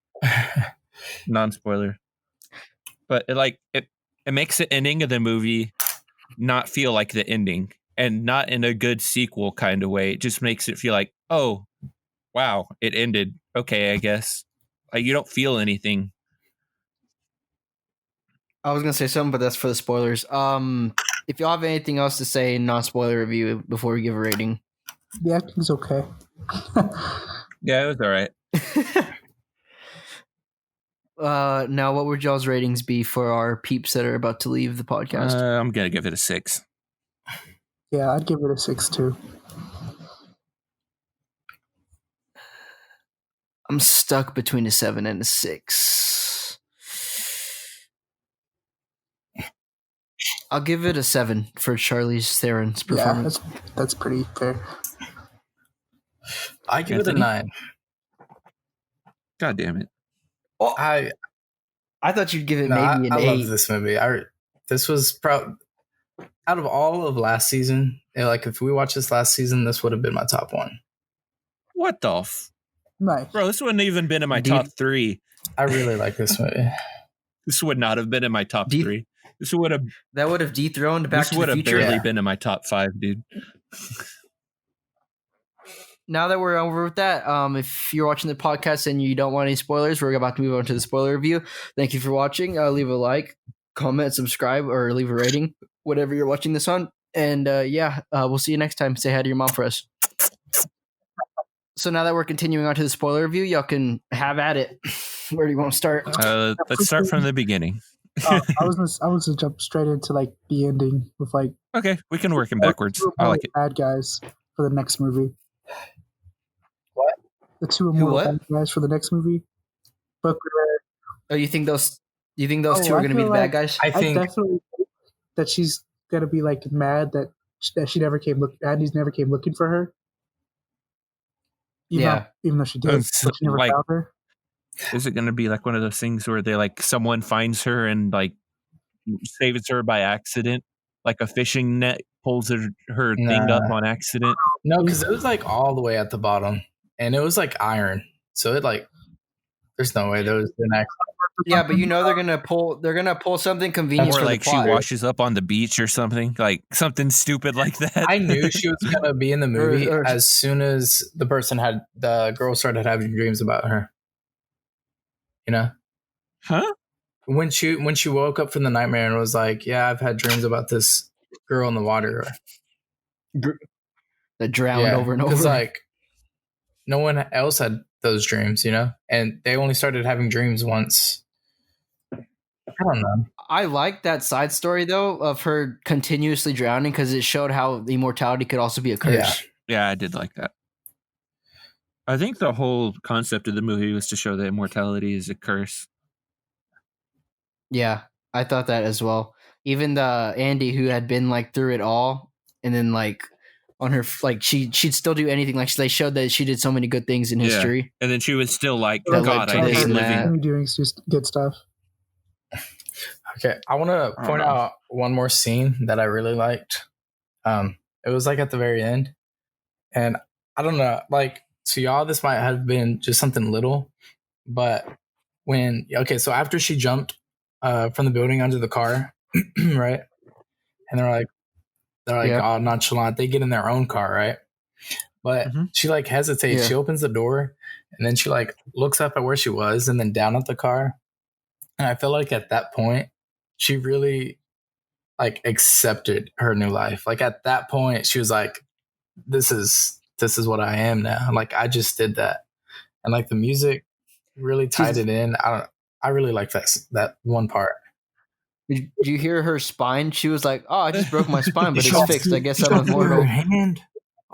S1: non-spoiler. But it makes the ending of the movie not feel like the ending, and not in a good sequel kind of way. It just makes it feel like, oh, wow, it ended. Okay, I guess. Like you don't feel anything.
S3: I was gonna say something, but that's for the spoilers. If y'all have anything else to say, non-spoiler review before we give a rating.
S4: The acting's okay.
S1: Yeah, it was all right.
S3: Now, what would y'all's ratings be for our peeps that are about to leave the podcast?
S1: I'm gonna give it a 6.
S4: Yeah, I'd give it a 6 too.
S3: I'm stuck between a 7 and a 6. I'll give it a 7 for Charlize Theron's performance.
S4: Yeah, that's pretty fair.
S2: I give it a
S1: Anthony?
S2: 9.
S1: God damn it!
S3: I thought you'd give it
S2: No,
S3: maybe an
S2: I
S3: 8.
S2: love this movie. This was out of all of last season. Like if we watched this last season, this would have been my top 1.
S1: What the
S4: Nice.
S1: bro? This wouldn't even been in my top 3.
S2: I really like this movie.
S1: This would not have been in my top
S3: Deep-
S1: 3. This would have.
S3: That would have dethroned Back
S1: This
S3: to
S1: would
S3: the
S1: have
S3: Future.
S1: barely
S2: Yeah.
S1: been in my top 5, dude.
S3: Now that we're over with that, if you're watching the podcast and you don't want any spoilers, we're about to move on to the spoiler review. Thank you for watching. Leave a like, comment, subscribe, or leave a rating, whatever you're watching this on. And we'll see you next time. Say hi to your mom for us. So now that we're continuing on to the spoiler review, y'all can have at it. Where do you want to start?
S1: Let's start from the beginning.
S4: I was gonna jump straight into like the ending with like
S1: Okay, we can work him backwards.
S4: two
S1: I like it.
S4: bad guys for the next movie.
S2: What?
S4: The 2 immortal
S3: what?
S4: bad guys for the next movie. But
S3: Oh, you think those two
S4: I
S3: are going to be
S4: feel
S3: the bad
S4: like-
S3: guys?
S2: I
S4: I
S2: think
S4: definitely think that she's gonna be like mad that she never came Andy's never came looking for her. Even though she did,
S1: It's
S4: but she never
S1: like-
S4: found her.
S1: Is it going to be like one of those things where they like someone finds her and like saves her by accident, like a fishing net pulls her thing up on accident?
S2: no, because it was like all the way at the bottom, and it was like iron. So it like, there's no way those didn't actually.
S3: Yeah, but they're gonna pull something convenient
S1: Or
S3: for
S1: like
S3: the
S1: she
S3: plot.
S1: washes up on the beach or something, like something stupid like that.
S2: I knew she was gonna be in the movie
S3: Or-
S2: as soon as the girl started having dreams about her.
S1: Huh?
S2: When she woke up from the nightmare and was like, "Yeah, I've had dreams about this girl in the water."
S3: that drowned over and over.
S2: Because like, no one else had those dreams, and they only started having dreams once. I don't know.
S3: I like that side story though of her continuously drowning because it showed how immortality could also be a curse.
S1: Yeah, I did like that. I think the whole concept of the movie was to show that immortality is a curse.
S3: Yeah, I thought that as well. Even the Andy who had been like through it all, and then like on her like she'd still do anything. Like they showed that she did so many good things in history.
S1: And then she was still like,
S3: That
S1: God,
S3: led to
S1: I
S3: this
S1: hate
S3: and
S1: living.
S3: that.
S4: Doing just good stuff.
S2: Okay, I want to point out one more scene that I really liked. It was like at the very end, and I don't know, like to y'all, this might have been just something little, but so after she jumped from the building onto the car, right, and they're like, oh, nonchalant. They get in their own car, right? But she like hesitates.
S3: Yeah.
S2: She opens the door, and then she like looks up at where she was, and then down at the car. And I feel like at that point, she really like accepted her new life. Like at that point, she was like, "This is what I am now." Like I just did that, and like the music really tied it in. I really like that one part.
S3: Did you hear her spine? She was like, "Oh, I just broke my spine, but
S2: She
S3: it's fixed. I guess I'm immortal."
S2: Her hand.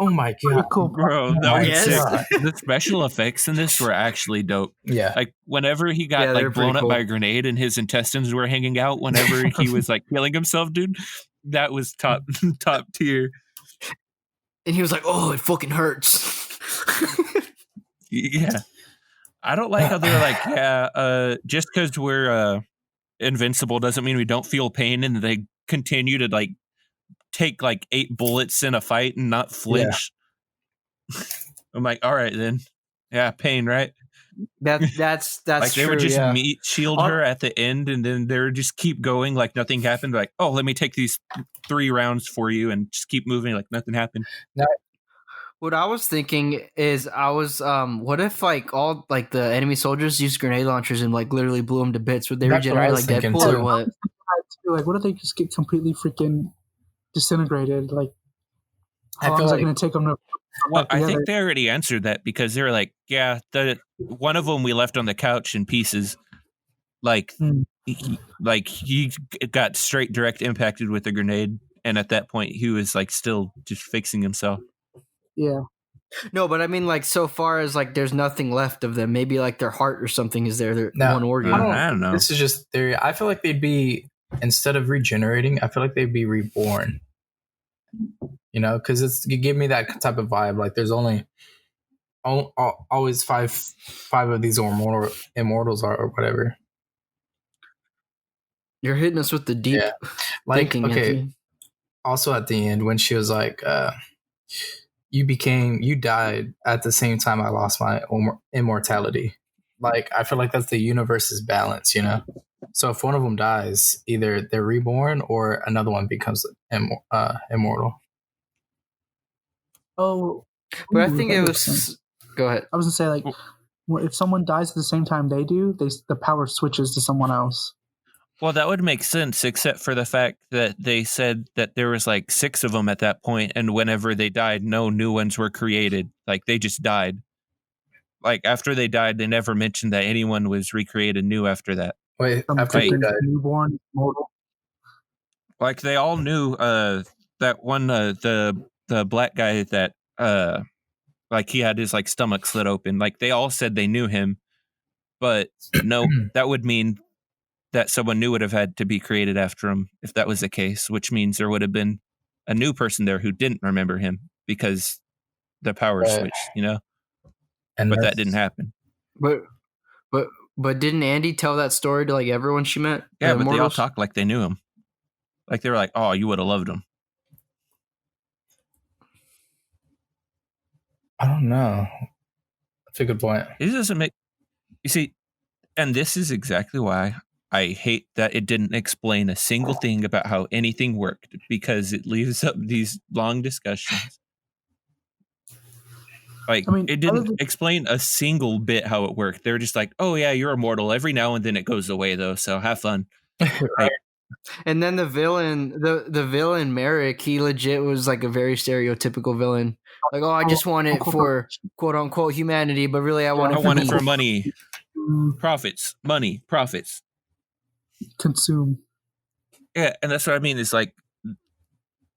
S2: Oh my god,
S4: Cool.
S1: Bro, that
S2: my
S1: was sick.
S2: God.
S1: The special effects in this were actually dope.
S2: Yeah,
S1: Like whenever he got
S3: they're
S1: like blown
S3: pretty
S1: up
S3: cool.
S1: by a grenade and his intestines were hanging out whenever he was like killing himself, dude, that was top tier.
S3: And he was like, "Oh, it fucking hurts."
S1: Yeah, I don't like how they're like, just because we're invincible doesn't mean we don't feel pain, and they continue to like take like 8 bullets in a fight and not flinch. I'm like, all right then, yeah, pain, right?
S3: That's
S1: Like they
S3: true,
S1: would just
S3: yeah.
S1: meat shield her at the end, and then they would just keep going like nothing happened. Like, oh, let me take these 3 rounds for you, and just keep moving like nothing happened.
S3: What I was thinking is, what if like all like the enemy soldiers used grenade launchers and like literally blew them to bits? Would they
S2: That's what I
S3: regenerate
S2: was
S3: like
S2: thinking,
S3: Deadpool or
S2: too.
S3: what?
S4: Like, what if they just get completely freaking disintegrated? Like, how
S2: I
S4: long
S2: feel
S4: is it
S2: like
S4: going to take them to?
S1: Well, I think they already answered that because they were like, yeah, the one of them we left on the couch in pieces. Like, he got straight direct impacted with a grenade, and at that point he was like still just fixing himself.
S4: Yeah.
S3: No, but I mean, like, so far as like, there's nothing left of them. Maybe like their heart or something is their one organ.
S1: I don't know.
S2: This is just theory. I feel like they'd be, instead of regenerating, I feel like they'd be reborn. Because you give me that type of vibe. Like there's only always five of these immortals or whatever.
S3: You're hitting us with the deep thinking. Anthony.
S2: Also at the end when she was like, you died at the same time I lost my immortality. Like I feel like that's the universe's balance, So if one of them dies, either they're reborn or another one becomes immortal.
S4: Oh,
S3: but I think
S4: that
S3: it
S4: makes
S3: was.
S4: sense.
S3: Go ahead.
S4: I was gonna say, like, if someone dies at the same time they do, the power switches to someone else.
S1: Well, that would make sense, except for the fact that they said that there was like 6 of them at that point, and whenever they died, no new ones were created. Like they just died. Like after they died, they never mentioned that anyone was recreated new after that.
S2: Wait,
S4: Some
S2: after they
S4: freaking
S2: died.
S4: newborn mortal.
S1: Like they all knew that one the black guy that like he had his like stomach slit open. Like they all said they knew him, but no, that would mean that someone new would have had to be created after him if that was the case, which means there would have been a new person there who didn't remember him because the power switched,
S2: And
S1: but that didn't happen.
S3: But didn't Andy tell that story to like everyone she met?
S1: Yeah,
S3: The
S1: but they all
S3: immortals?
S1: talked like they knew him. Like they were like, "Oh, you would have loved him."
S2: I don't know. That's a good point.
S1: It doesn't make. You see, and this is exactly why I hate that it didn't explain a single thing about how anything worked, because it leaves up these long discussions. Like, it didn't explain a single bit how it worked. They were just like, "Oh yeah, you're immortal." Every now and then it goes away though, so have fun.
S2: Right.
S3: And then the villain, the villain Merrick, he legit was like a very stereotypical villain. Like, oh, I just want it for quote unquote humanity, but really I want it for
S1: money. Profits. Money. Profits.
S4: Consume.
S1: Yeah, and that's what I mean. It's like,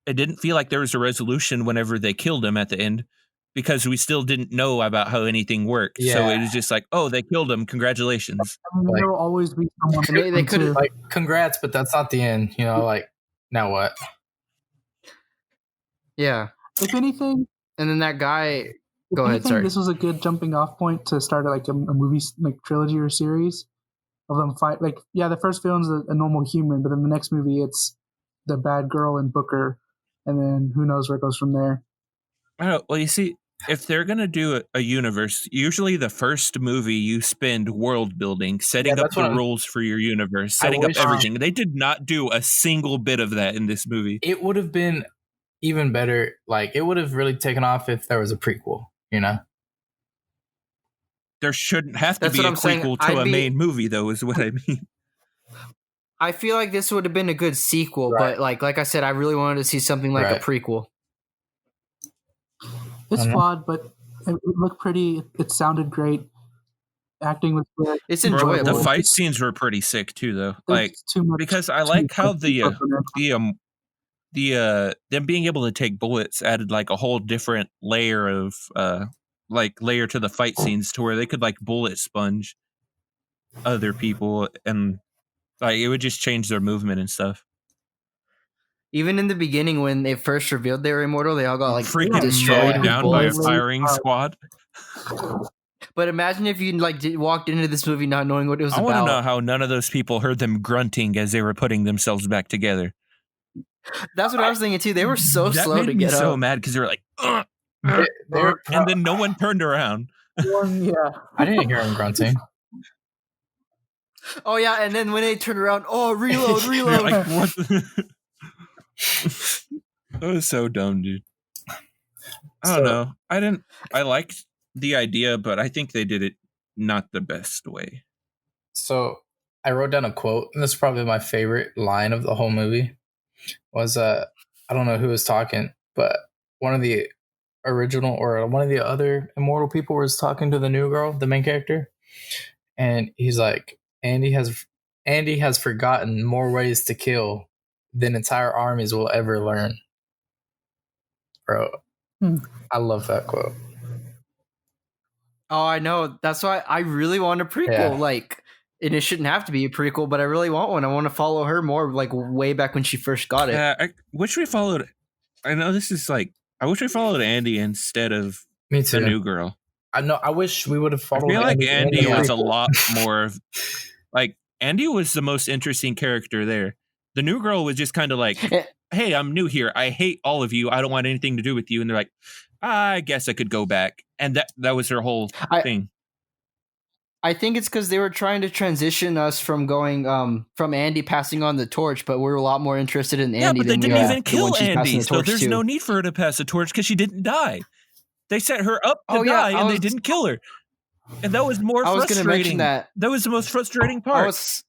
S1: it didn't feel like there was a resolution whenever they killed him at the end, because we still didn't know about how anything worked.
S2: Yeah.
S1: So it was just like, oh, they killed him. Congratulations.
S4: I mean, there will always be someone.
S3: And they could
S2: like, congrats, but that's not the end. You know, like, now what?
S3: Yeah.
S4: If anything,
S3: and then that guy. Go ahead.
S4: Anything,
S3: Sorry.
S4: this was a good jumping off point to start like a movie like trilogy or series of them fight. Like, yeah, the first film's a normal human, but then the next movie it's the bad girl and Booker, and then who knows where it goes from there.
S1: I don't know. Well, you see, if they're gonna do a universe, usually the first movie you spend world building, setting up the rules for your universe, setting up everything. They did not do a single bit of that in this movie.
S2: It would have been even better. Like, it would have really taken off if there was a prequel. You know,
S1: there shouldn't have to be a prequel to a main movie, though, is what I mean.
S3: I feel like this would have been a good sequel, but like I said, I really wanted to see something like a prequel.
S4: It's flawed, but it looked pretty. It sounded great. Acting was good.
S3: It's enjoyable.
S1: The fight scenes were pretty sick too, though. Like, because I like how them being able to take bullets added like a whole different layer of layer to the fight scenes, to where they could like bullet sponge other people, and like it would just change their movement and stuff.
S3: Even in the beginning, when they first revealed they were immortal, they all got like
S1: freaking destroyed down by a firing squad.
S3: But imagine if you like walked into this movie not knowing what it was about.
S1: I want to know how none of those people heard them grunting as they were putting themselves back together.
S3: That's what I was thinking too. They were so slow to get up. That made me
S1: so mad, because they were like, and then no one turned around.
S4: Yeah,
S2: I didn't hear him grunting.
S3: Oh yeah, and then when they turned around, oh, reload.
S1: Like, what the- That was so dumb, dude. I don't know. I liked the idea, but I think they did it not the best way. So
S2: I wrote down a quote, and this is probably my favorite line of the whole movie. Was I don't know who was talking, but one of the original or one of the other immortal people was talking to the new girl, the main character, and he's like, Andy has forgotten more ways to kill than entire armies will ever learn. Bro, I love that quote.
S3: Oh, I know. That's why I really want a prequel.
S2: Yeah.
S3: Like, and it shouldn't have to be a prequel, but I really want one. I want to follow her more, like way back when she first got it.
S1: I wish we followed. I know this is like. I wish we followed Andy instead of the new girl.
S2: I know. I wish we would have followed.
S1: I feel like Andy was a lot more of, like, Andy was the most interesting character there. The new girl was just kind of like, hey, I'm new here. I hate all of you. I don't want anything to do with you. And they're like, I guess I could go back. And that was her whole thing.
S3: I think it's because they were trying to transition us from going from Andy passing on the torch, but we're a lot more interested in Andy.
S1: Yeah, but they didn't even kill Andy, so there's no need for her to pass the torch because she didn't die. They set her up to die, and they didn't kill her. And that was more frustrating. I was going to mention that. That was the most frustrating part.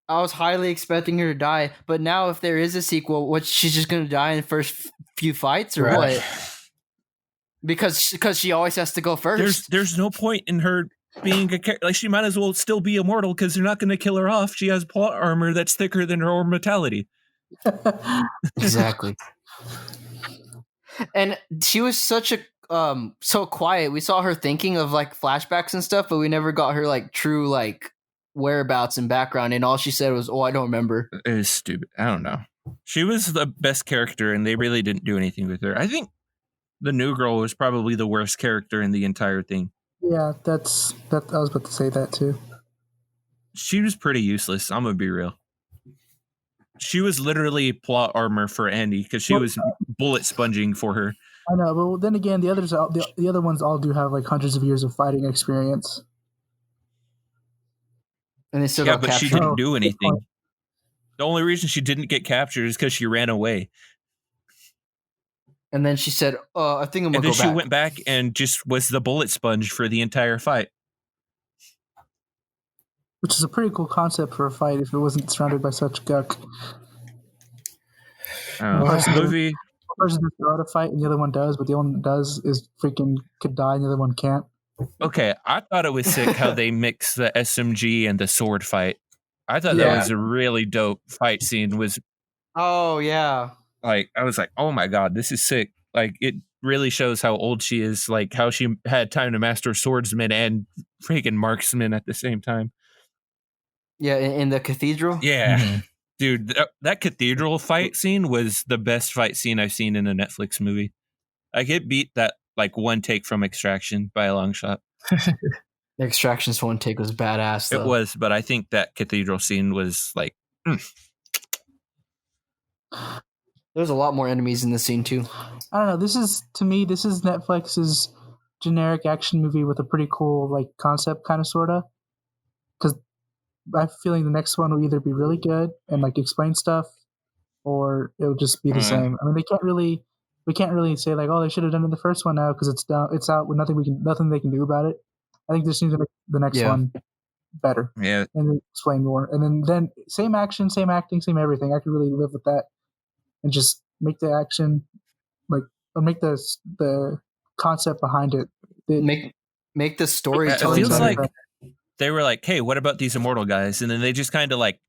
S3: I was highly expecting her to die, but now if there is a sequel, she's just going to die in the first few fights, or what? Because she always has to go first.
S1: There's no point in her being a character. Like, she might as well still be immortal because they're not going to kill her off. She has plot armor that's thicker than her immortality.
S3: Exactly. And she was such a so quiet. We saw her thinking of like flashbacks and stuff, but we never got her like true like whereabouts and background. And all she said was, "Oh, I don't remember."
S1: It is stupid. I don't know. She was the best character, and they really didn't do anything with her. I think the new girl was probably the worst character in the entire thing.
S4: Yeah, that. I was about to say that too.
S1: She was pretty useless. I'm gonna be real. She was literally plot armor for Andy because she was bullet sponging for her.
S4: I know, but then again, the other ones all do have like hundreds of years of fighting experience.
S3: And they still got
S1: but
S3: captured.
S1: She didn't do anything. The only reason she didn't get captured is because she ran away.
S3: And then she said, I think I'm going to go back.
S1: And then she went back and just was the bullet sponge for the entire fight.
S4: Which is a pretty cool concept for a fight if it wasn't surrounded by such guck.
S1: This movie,
S4: person doesn't know how to fight and the other one does, but the one that does is freaking could die and the other one can't.
S1: Okay, I thought it was sick how they mix the SMG and the sword fight. I thought that was a really dope fight scene. Was
S3: Oh yeah.
S1: like, I was like, oh my god, this is sick. Like, it really shows how old she is, like how she had time to master swordsman and freaking marksman at the same time.
S3: Yeah, in the cathedral.
S1: Yeah. Mm-hmm. Dude, that cathedral fight scene was the best fight scene I've seen in a Netflix movie. Like, it beat that like one take from Extraction by a long shot.
S3: Extraction's one take was badass, though.
S1: It was, but I think that cathedral scene was like...
S3: There's a lot more enemies in the scene, too.
S4: I don't know. This is Netflix's generic action movie with a pretty cool like concept, kind of, sort of. Because I have a feeling the next one will either be really good and like explain stuff, or it'll just be the same. I mean, we can't really say like, oh, they should have done it in the first one now because it's out with nothing they can do about it. I think this seems to make the next one better.
S1: Yeah,
S4: and explain more, and then same action, same acting, same everything. I could really live with that, and just make the action or make the concept behind it.
S3: Make the storytelling.
S1: It feels like they were like, hey, what about these immortal guys? And then they just kind of like,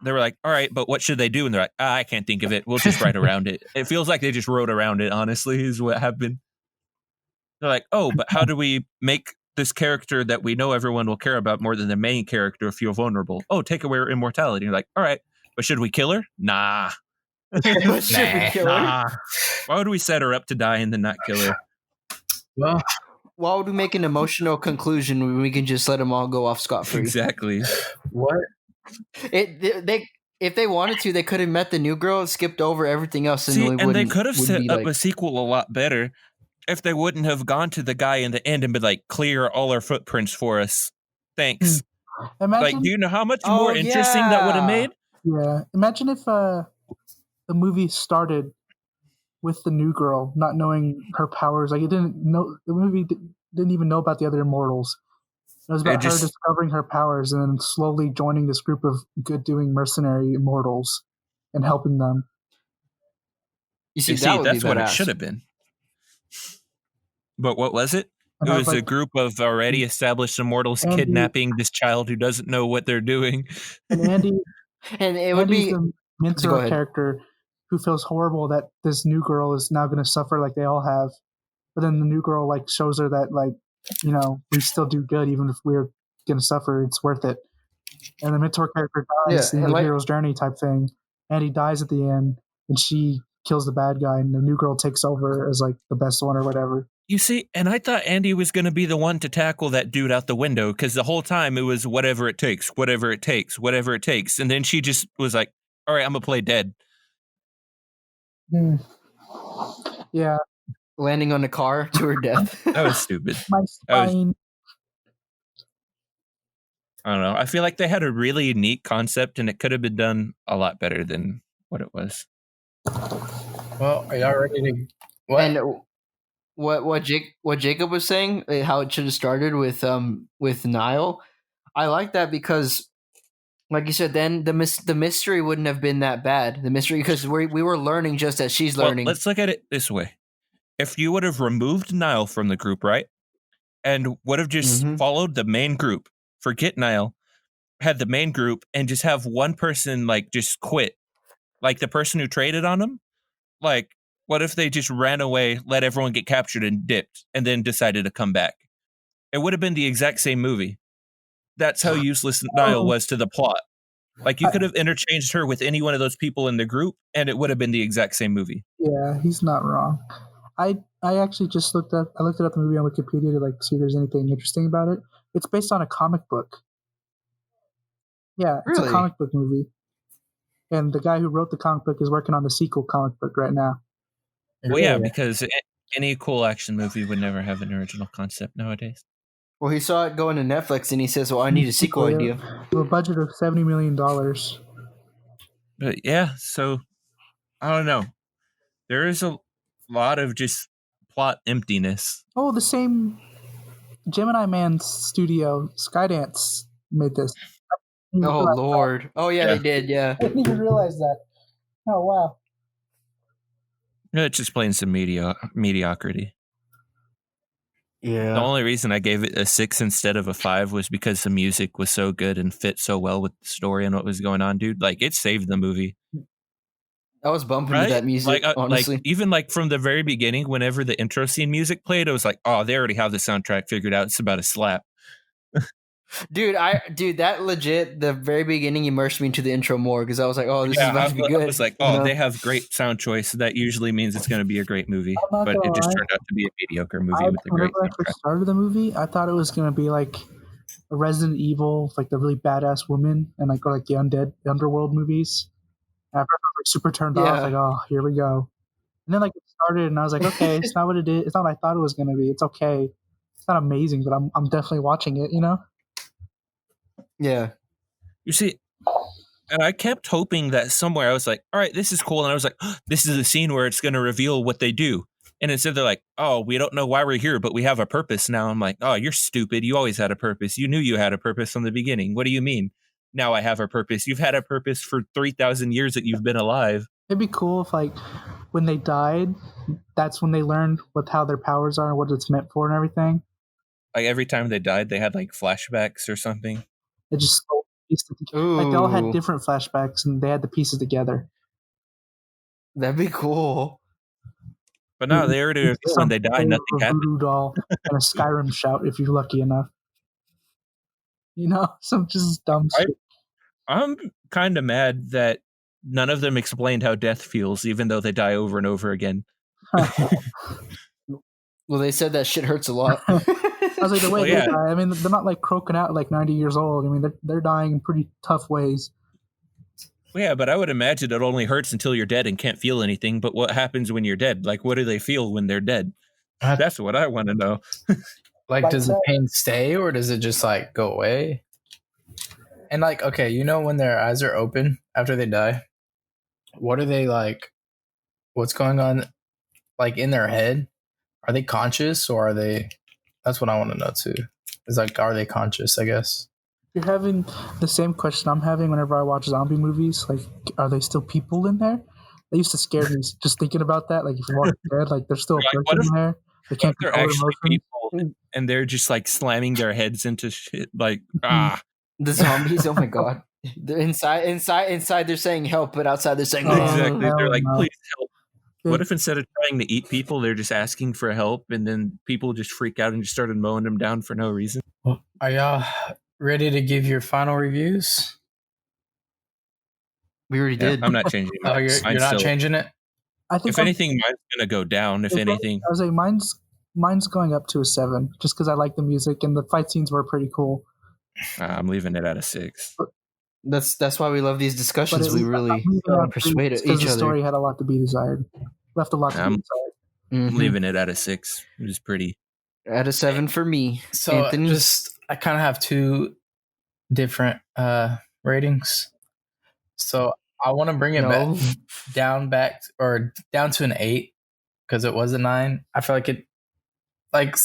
S1: they were like, all right, but what should they do? And they're like, I can't think of it. We'll just write around it. It feels like they just wrote around it, honestly, is what happened. They're like, oh, but how do we make this character that we know everyone will care about more than the main character feel vulnerable? Oh, take away her immortality. You're like, all right, but should we kill her? Nah. Nah. Why would we set her up to die and then not kill her?
S2: Well,
S3: why would we make an emotional conclusion when we can just let them all go off scot-free?
S1: Exactly.
S2: What?
S3: If they wanted to, they could have met the new girl, skipped over everything else,
S1: and they could have set up a sequel a lot better if they wouldn't have gone to the guy in the end and been like, clear all our footprints for us. Thanks.
S4: Imagine,
S1: do you know how much more interesting that would have made?
S4: Yeah. Imagine if the movie started with the new girl not knowing her powers. Like, the movie didn't even know about the other immortals. It was about her discovering her powers and then slowly joining this group of good-doing mercenary immortals and helping them.
S3: You see,
S1: that's what it should have been. But what was it? It was a group of already established immortals kidnapping this child who doesn't know what they're doing.
S4: And Andy,
S3: and it would be
S4: the mentor character who feels horrible that this new girl is now going to suffer like they all have. But then the new girl like shows her that like, you know, we still do good even if we're going to suffer. It's worth it. And the mentor character dies in the hero's journey type thing. Andy dies at the end, and she kills the bad guy, and the new girl takes over as like the best one or whatever.
S1: You see, and I thought Andy was going to be the one to tackle that dude out the window because the whole time it was whatever it takes, whatever it takes, whatever it takes. And then she just was like, all right, I'm going to play dead.
S4: Yeah.
S3: Landing on a car to her death.
S1: That was stupid.
S4: My spine.
S1: I don't know. I feel like they had a really neat concept and it could have been done a lot better than what it was.
S2: Well, are y'all ready to... What?
S3: And what Jacob was saying, how it should have started with Niall, I like that because, like you said, then the mystery wouldn't have been that bad. The mystery, because we were learning just as she's learning.
S1: Let's look at it this way: if you would have removed Niall from the group, right, and would have just followed the main group, forget Niall, had the main group, and just have one person like just quit, like the person who traded on him, like. What if they just ran away, let everyone get captured and dipped, and then decided to come back? It would have been the exact same movie. That's how useless Niall was to the plot. Like, you could have interchanged her with any one of those people in the group, and it would have been the exact same movie.
S4: Yeah, he's not wrong. I actually just looked up the movie on Wikipedia to like see if there's anything interesting about it. It's based on a comic book. Yeah, it's a comic book movie. And the guy who wrote the comic book is working on the sequel comic book right now.
S1: Well, yeah, because any cool action movie would never have an original concept nowadays.
S3: Well, he saw it going to Netflix, and he says, well, I need a sequel idea.
S4: With a budget of $70 million.
S1: But yeah, so, I don't know. There is a lot of just plot emptiness.
S4: Oh, the same Gemini Man studio, Skydance, made this.
S3: Oh, Lord. Oh, yeah, they did, yeah.
S4: I didn't even realize that. Oh, wow.
S1: It's just playing some mediocrity.
S3: Yeah.
S1: The only reason I gave it a 6 instead of a 5 was because the music was so good and fit so well with the story and what was going on, dude. Like, it saved the movie.
S3: I was bumping to
S1: Right?
S3: that music, honestly.
S1: Even like from the very beginning, whenever the intro scene music played, I was like, oh, they already have the soundtrack figured out. It's about a slap.
S3: Dude, that legit, the very beginning immersed me into the intro more because I was like, oh, this is about to be good.
S1: I was like, oh, they have great sound choice. That usually means it's going to be a great movie. But it just turned out to be a mediocre movie with a great soundtrack.
S4: Whenever I first started the movie, I thought it was going to be like a Resident Evil, like the really badass woman, and or like the undead underworld movies. After I was like super turned off, like, oh, here we go. And then like it started, and I was like, okay, it's not what it is. It's not what I thought it was going to be. It's okay. It's not amazing, but I'm definitely watching it.
S3: Yeah.
S1: You see, and I kept hoping that somewhere I was like, all right, this is cool. And I was like, oh, this is the scene where it's going to reveal what they do. And instead they're like, oh, we don't know why we're here, but we have a purpose now. I'm like, oh, you're stupid. You always had a purpose. You knew you had a purpose from the beginning. What do you mean? Now I have a purpose. You've had a purpose for 3,000 years that you've been alive.
S4: It'd be cool if like when they died, that's when they learned how their powers are and what it's meant for and everything.
S1: Like every time they died, they had like flashbacks or something.
S4: It just like they all had different flashbacks and they had the pieces together.
S3: That'd be cool.
S1: But no, they already revealed when they died, nothing happened.
S4: Voodoo doll and a Skyrim shout if you're lucky enough. Some just dumb shit.
S1: I'm kind of mad that none of them explained how death feels, even though they die over and over again.
S3: Well, they said that shit hurts a lot.
S4: I was like, the way they die, I mean, they're not like croaking out like 90 years old. I mean, they're dying in pretty tough ways.
S1: Well, yeah, but I would imagine it only hurts until you're dead and can't feel anything. But what happens when you're dead? Like, what do they feel when they're dead? That's what I want to know.
S2: Like, does the pain stay or does it just like go away? And like, okay, when their eyes are open after they die, what are they like? What's going on like in their head? Are they conscious or are they? That's what I want to know too. Is like, are they conscious? I guess.
S4: You're having the same question I'm having whenever I watch zombie movies. Like, are they still people in there? They used to scare me just thinking about that. Like, if you walk dead, like there's still a person in there. They can't
S1: they're actually people, and they're just like slamming their heads into shit. Like,
S3: the zombies. Oh my god! They're inside. They're saying help, but outside they're saying
S1: exactly. They're like, please help. What if instead of trying to eat people, they're just asking for help, and then people just freak out and just started mowing them down for no reason?
S2: Are y'all ready to give your final reviews?
S3: We already did.
S1: I'm not changing it.
S2: Oh, you're not changing it?
S4: I think
S1: if anything, mine's gonna go down. If anything,
S4: I was like, mine's going up to a 7, just because I like the music and the fight scenes were pretty cool.
S1: I'm leaving it at a 6.
S3: That's why we love these discussions. We really persuade each other.
S4: The story had a lot to be desired. Left a lot to be desired.
S1: I'm leaving it at a 6. It was pretty.
S3: At a 7 for me.
S2: So
S3: Anthony?
S2: I kind of have 2 different ratings. So I want to bring it down to an 8 because it was a 9. I feel like it, like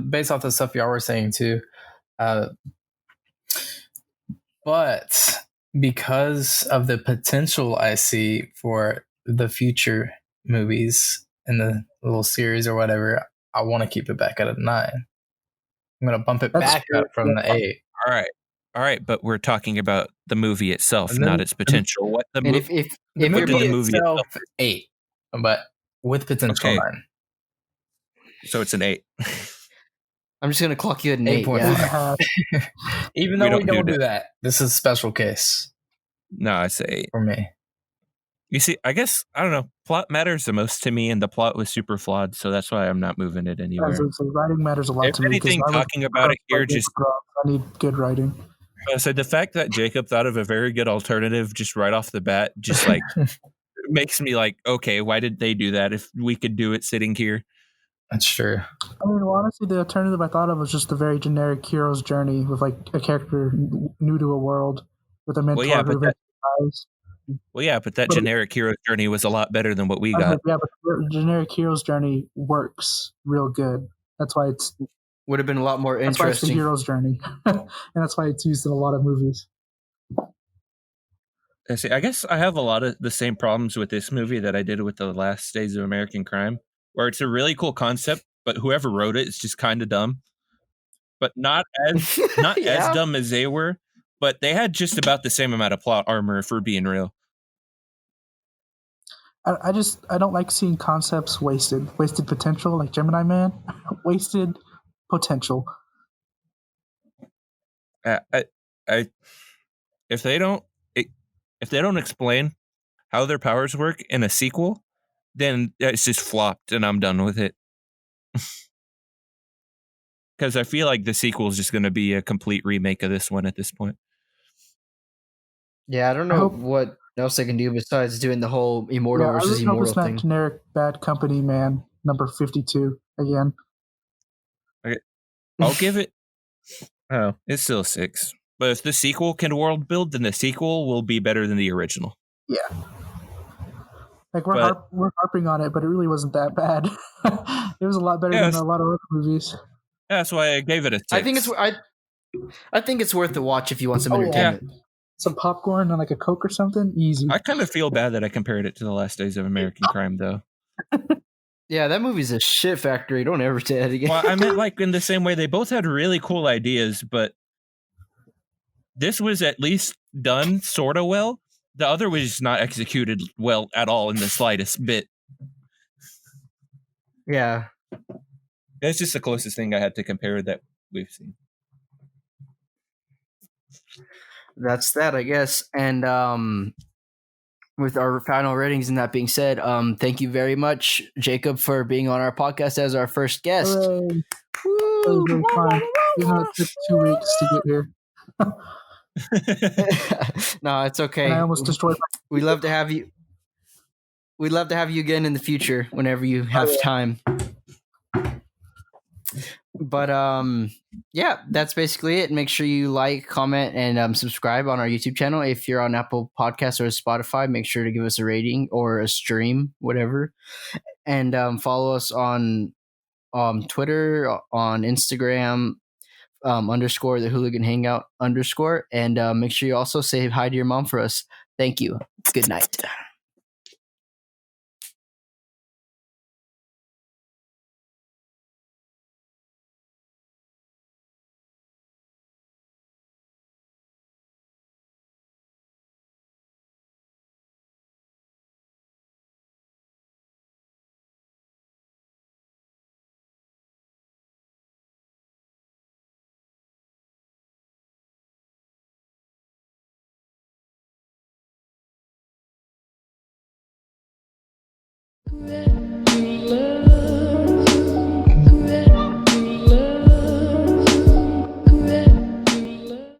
S2: based off the stuff y'all were saying too. But because of the potential I see for the future movies in the little series or whatever, I want to keep it back at a 9. I'm going to bump it back up from the 8.
S1: All right, but we're talking about the movie itself, not its potential. What the movie?
S2: The movie itself is 8, but with potential 9.
S1: So it's an 8.
S3: I'm just gonna clock you at an 8.
S2: Even though we don't do that, this is a special case.
S1: No, I say 8
S2: for me.
S1: You see, I guess I don't know. Plot matters the most to me, and the plot was super flawed, so that's why I'm not moving it anywhere.
S4: So writing matters a lot to me.
S1: If anything, talking about it here, just
S4: I need good writing.
S1: So the fact that Jacob thought of a very good alternative just right off the bat, just like makes me like, okay, why did they do that? If we could do it sitting here.
S2: That's true.
S4: I mean, well, honestly, the alternative I thought of was just a very generic hero's journey with like a character new to a world with a mentor who dies.
S1: Well, yeah, but that generic hero's journey was a lot better than what we got.
S4: Yeah, but the generic hero's journey works real good. That's why it's
S3: would have been a lot more interesting.
S4: That's why it's the hero's journey, and that's why it's used in a lot of movies.
S1: see, I guess I have a lot of the same problems with this movie that I did with The Last Days of American Crime, where it's a really cool concept, but whoever wrote it is just kind of dumb. But not as
S3: Yeah.
S1: dumb as they were, but they had just about the same amount of plot armor, for being real.
S4: I don't like seeing concepts wasted potential, like Gemini Man. Wasted potential.
S1: I if they don't explain how their powers work in a sequel, then it's just flopped and I'm done with it. Because I feel like the sequel is just going to be a complete remake of this one at this point.
S3: Yeah, I don't know what else they can do besides doing the whole immortal versus
S4: I really
S3: immortal
S4: hope it's not
S3: thing.
S4: generic Bad Company Man number 52 again.
S1: Okay. I'll give it. Oh, it's still 6. But if the sequel can world build, then the sequel will be better than the original.
S4: Yeah. Like we're harping on it, but it really wasn't that bad. It was a lot better than a lot of other movies.
S1: That's why I gave it a 6.
S3: I think it's worth the watch if you want some entertainment.
S4: Yeah. Some popcorn and like a Coke or something, easy.
S1: I kind of feel bad that I compared it to The Last Days of American Crime, though.
S3: Yeah, that movie's a shit factory. Don't ever say that again.
S1: Well, I meant like in the same way, they both had really cool ideas, but this was at least done sort of well. The other was not executed well at all in the slightest bit.
S3: Yeah.
S1: That's just the closest thing I had to compare that we've seen.
S3: That's that, I guess. And with our final ratings and that being said, thank you very much, Jacob, for being on our podcast as our first guest.
S4: Hooray. That was really fun. Even though it took 2 weeks to get here.
S3: No, it's okay.
S4: And I almost destroyed
S3: We'd love to have you. We'd love to have you again in the future whenever you have time. But yeah, that's basically it. Make sure you like, comment, and subscribe on our YouTube channel. If you're on Apple Podcasts or Spotify, make sure to give us a rating or a stream, whatever. And follow us on Twitter, on Instagram, _ the Hooligan Hangout _ and make sure you also say hi to your mom for us. Thank you. Good night.
S5: Red.